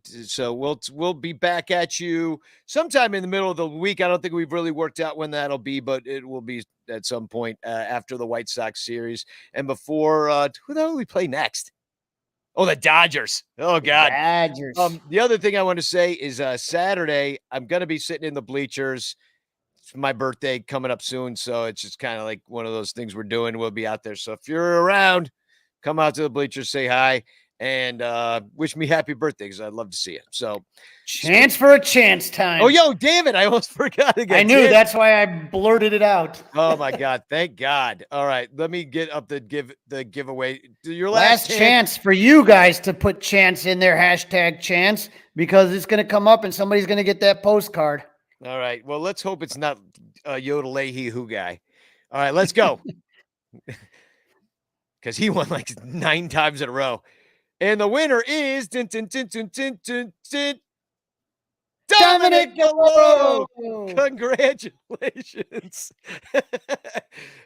S3: So we'll be back at you sometime in the middle of the week. I don't think we've really worked out when that'll be, but it will be at some point after the White Sox series and before. Who the hell do we play next? Oh, the Dodgers. Oh, God.
S2: Dodgers.
S3: The other thing I want to say is Saturday, I'm going to be sitting in the bleachers. My birthday coming up soon, so it's just kind of like one of those things we're doing. We'll be out there, so if you're around, come out to the bleachers, say hi, and wish me happy birthday because I'd love to see it. So
S2: chance for a chance time.
S3: Oh, yo, damn it, I almost forgot again.
S2: I knew, that's why I blurted it out.
S3: Oh my God, thank God. All right, let me get up the giveaway. Your
S2: last chance for you guys to put chance in their hashtag chance, because it's going to come up and somebody's going to get that postcard.
S3: All right. Well, let's hope it's not Yoda Leahy who guy. All right, let's go. Because he won like 9 times in a row. And the winner is Dominic Gallo. Congratulations.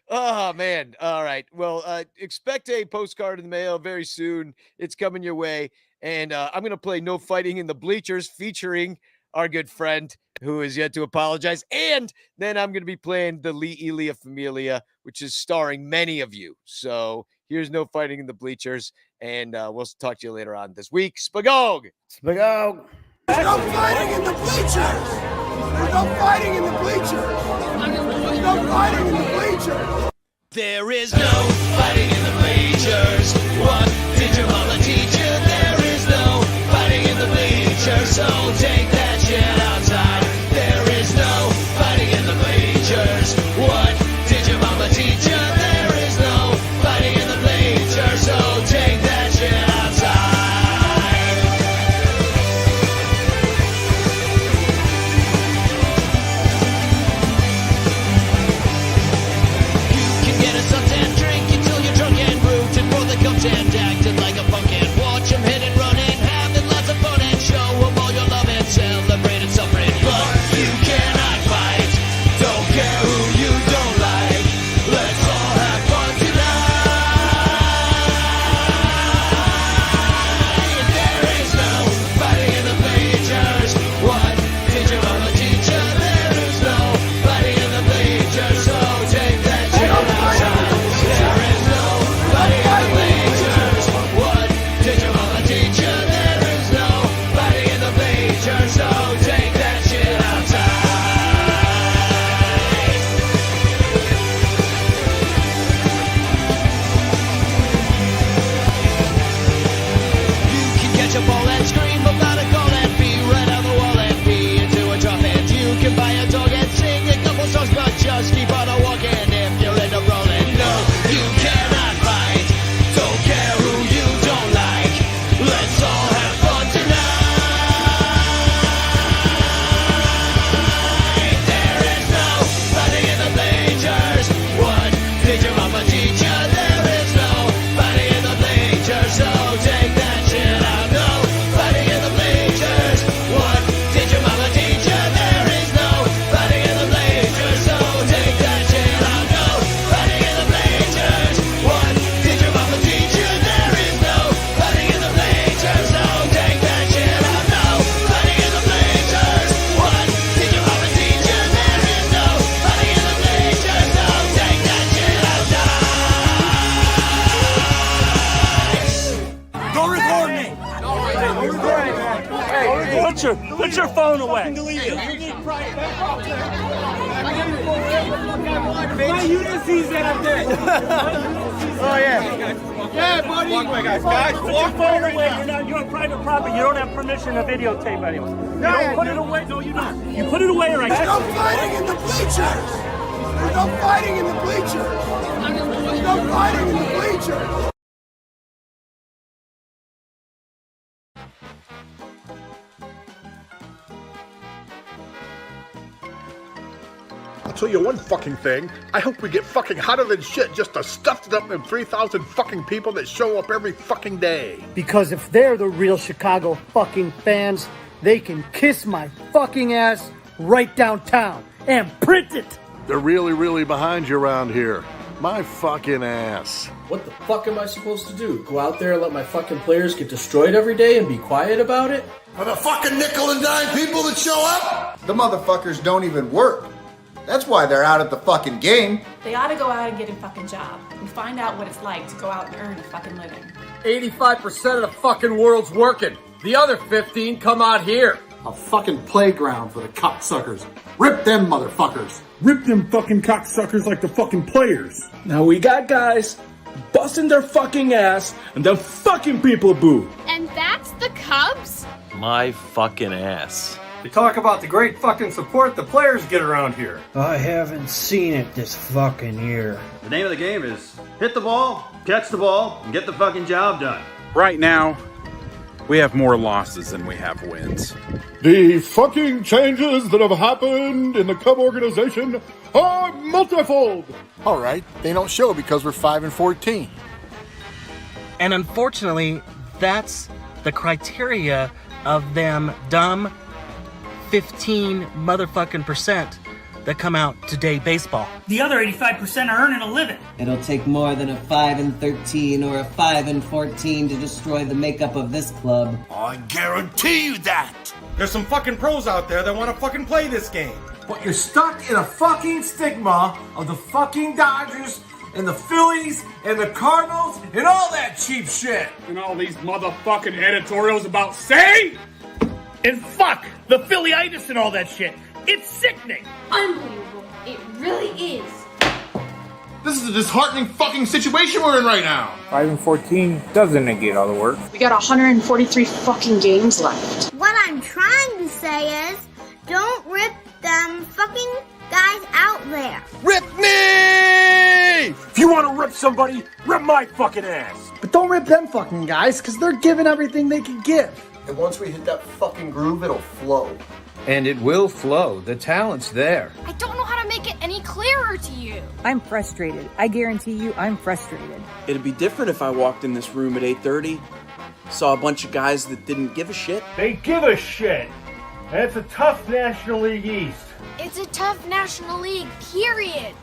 S3: Oh, man. All right. Well, expect a postcard in the mail very soon. It's coming your way. And I'm going to play No Fighting in the Bleachers featuring our good friend who is yet to apologize. And then I'm going to be playing the Lee Elia Familia, which is starring many of you. So here's No Fighting in the Bleachers. And we'll talk to you later on this week. Spagog!
S2: Spagog!
S1: There's no fighting in the bleachers! There's no fighting in the bleachers! There's no fighting in the bleachers! There is no fighting in the bleachers. What did your mama teach you? There is no fighting in the bleachers. So take that shit outside. There is no fighting in the bleachers. What did your mama teach you? There is no fighting in the bleachers. So take that shit outside. You can get a suntan drink until you're drunk and rooting for the flash a ball and scream about a goal and be right on the wall and be into a drop. And you can buy a dog and sing a couple songs, but just keep on a walking if you're in the rolling. No, you cannot fight. Don't care who you don't like. Let's all have fun tonight. There is no fighting in the bleachers. What did your mama teach you? There is no fighting in the bleachers. So take that shit out. No fighting in the bleachers. What did your mama teach you? There is no fighting in the bleachers. So take that shit out. No fighting in the bleachers. What did your mama teach you? There is no fighting in the bleachers. So take that shit out. No fighting in the bleachers. What did your mama teach you? There is no fighting in the bleachers. So take that shit out.
S5: Don't record me. Put your phone away. My Ulysses out there.
S3: Oh, yeah. Yeah, buddy.
S5: Put your phone away. You're on private property. You don't have permission to videotape anyone. You don't put it away. No, you don't. You put it away or I
S6: There's no fighting in the bleachers! There's no fighting in the bleachers! There's no fighting in the bleachers!
S7: I'll tell you one fucking thing. I hope we get fucking hotter than shit just to stuff it up in 3,000 fucking people that show up every fucking day.
S2: Because if they're the real Chicago fucking fans, they can kiss my fucking ass right downtown and print it.
S8: They're really, really behind you around here. My fucking ass.
S9: What the fuck am I supposed to do? Go out there and let my fucking players get destroyed every day and be quiet about it?
S6: For the fucking nickel and dime people that show up?
S10: The motherfuckers don't even work. That's why they're out at the fucking game.
S11: They ought to go out and get a fucking job and find out what it's like to go out and earn a fucking living.
S12: 85% of the fucking world's working. The other 15 come out here.
S6: A fucking playground for the cocksuckers. Rip them motherfuckers.
S13: Rip them fucking cocksuckers like the fucking players.
S5: Now we got guys busting their fucking ass and the fucking people boo.
S14: And that's the Cubs?
S15: My fucking ass.
S12: They talk about the great fucking support the players get around here.
S2: I haven't seen it this fucking year.
S16: The name of the game is hit the ball, catch the ball, and get the fucking job done.
S17: Right now, we have more losses than we have wins.
S8: The fucking changes that have happened in the Cub organization are multifold.
S10: All right, they don't show because we're 5-14.
S18: And unfortunately, that's the criteria of them dumb 15 motherfucking percent that come out to day baseball.
S5: The other 85% are earning a living.
S19: It'll take more than a 5-13 or a 5-14 to destroy the makeup of this club.
S6: I guarantee you that.
S12: There's some fucking pros out there that want to fucking play this game. But you're stuck in a fucking stigma of the fucking Dodgers and the Phillies and the Cardinals and all that cheap shit.
S13: And all these motherfucking editorials about say
S5: And fuck the Philly-itis and all that shit. It's sickening.
S14: Unbelievable. It really is.
S6: This is a disheartening fucking situation we're in right now.
S13: 5-14 doesn't negate all the work.
S11: We got 143 fucking games left.
S14: What I'm trying to say is, don't rip them fucking guys out there.
S12: Rip me! If you want to rip somebody, rip my fucking ass.
S2: But don't rip them fucking guys, because they're giving everything they can give.
S10: And once we hit that fucking groove, it'll flow.
S9: And it will flow. The talent's there.
S14: I don't know how to make it any clearer to you.
S11: I'm frustrated. I guarantee you I'm frustrated.
S15: It'd be different if I walked in this room at 8:30, saw a bunch of guys that didn't give a shit.
S5: They give a shit. And it's a tough National League East.
S14: It's a tough National League, period.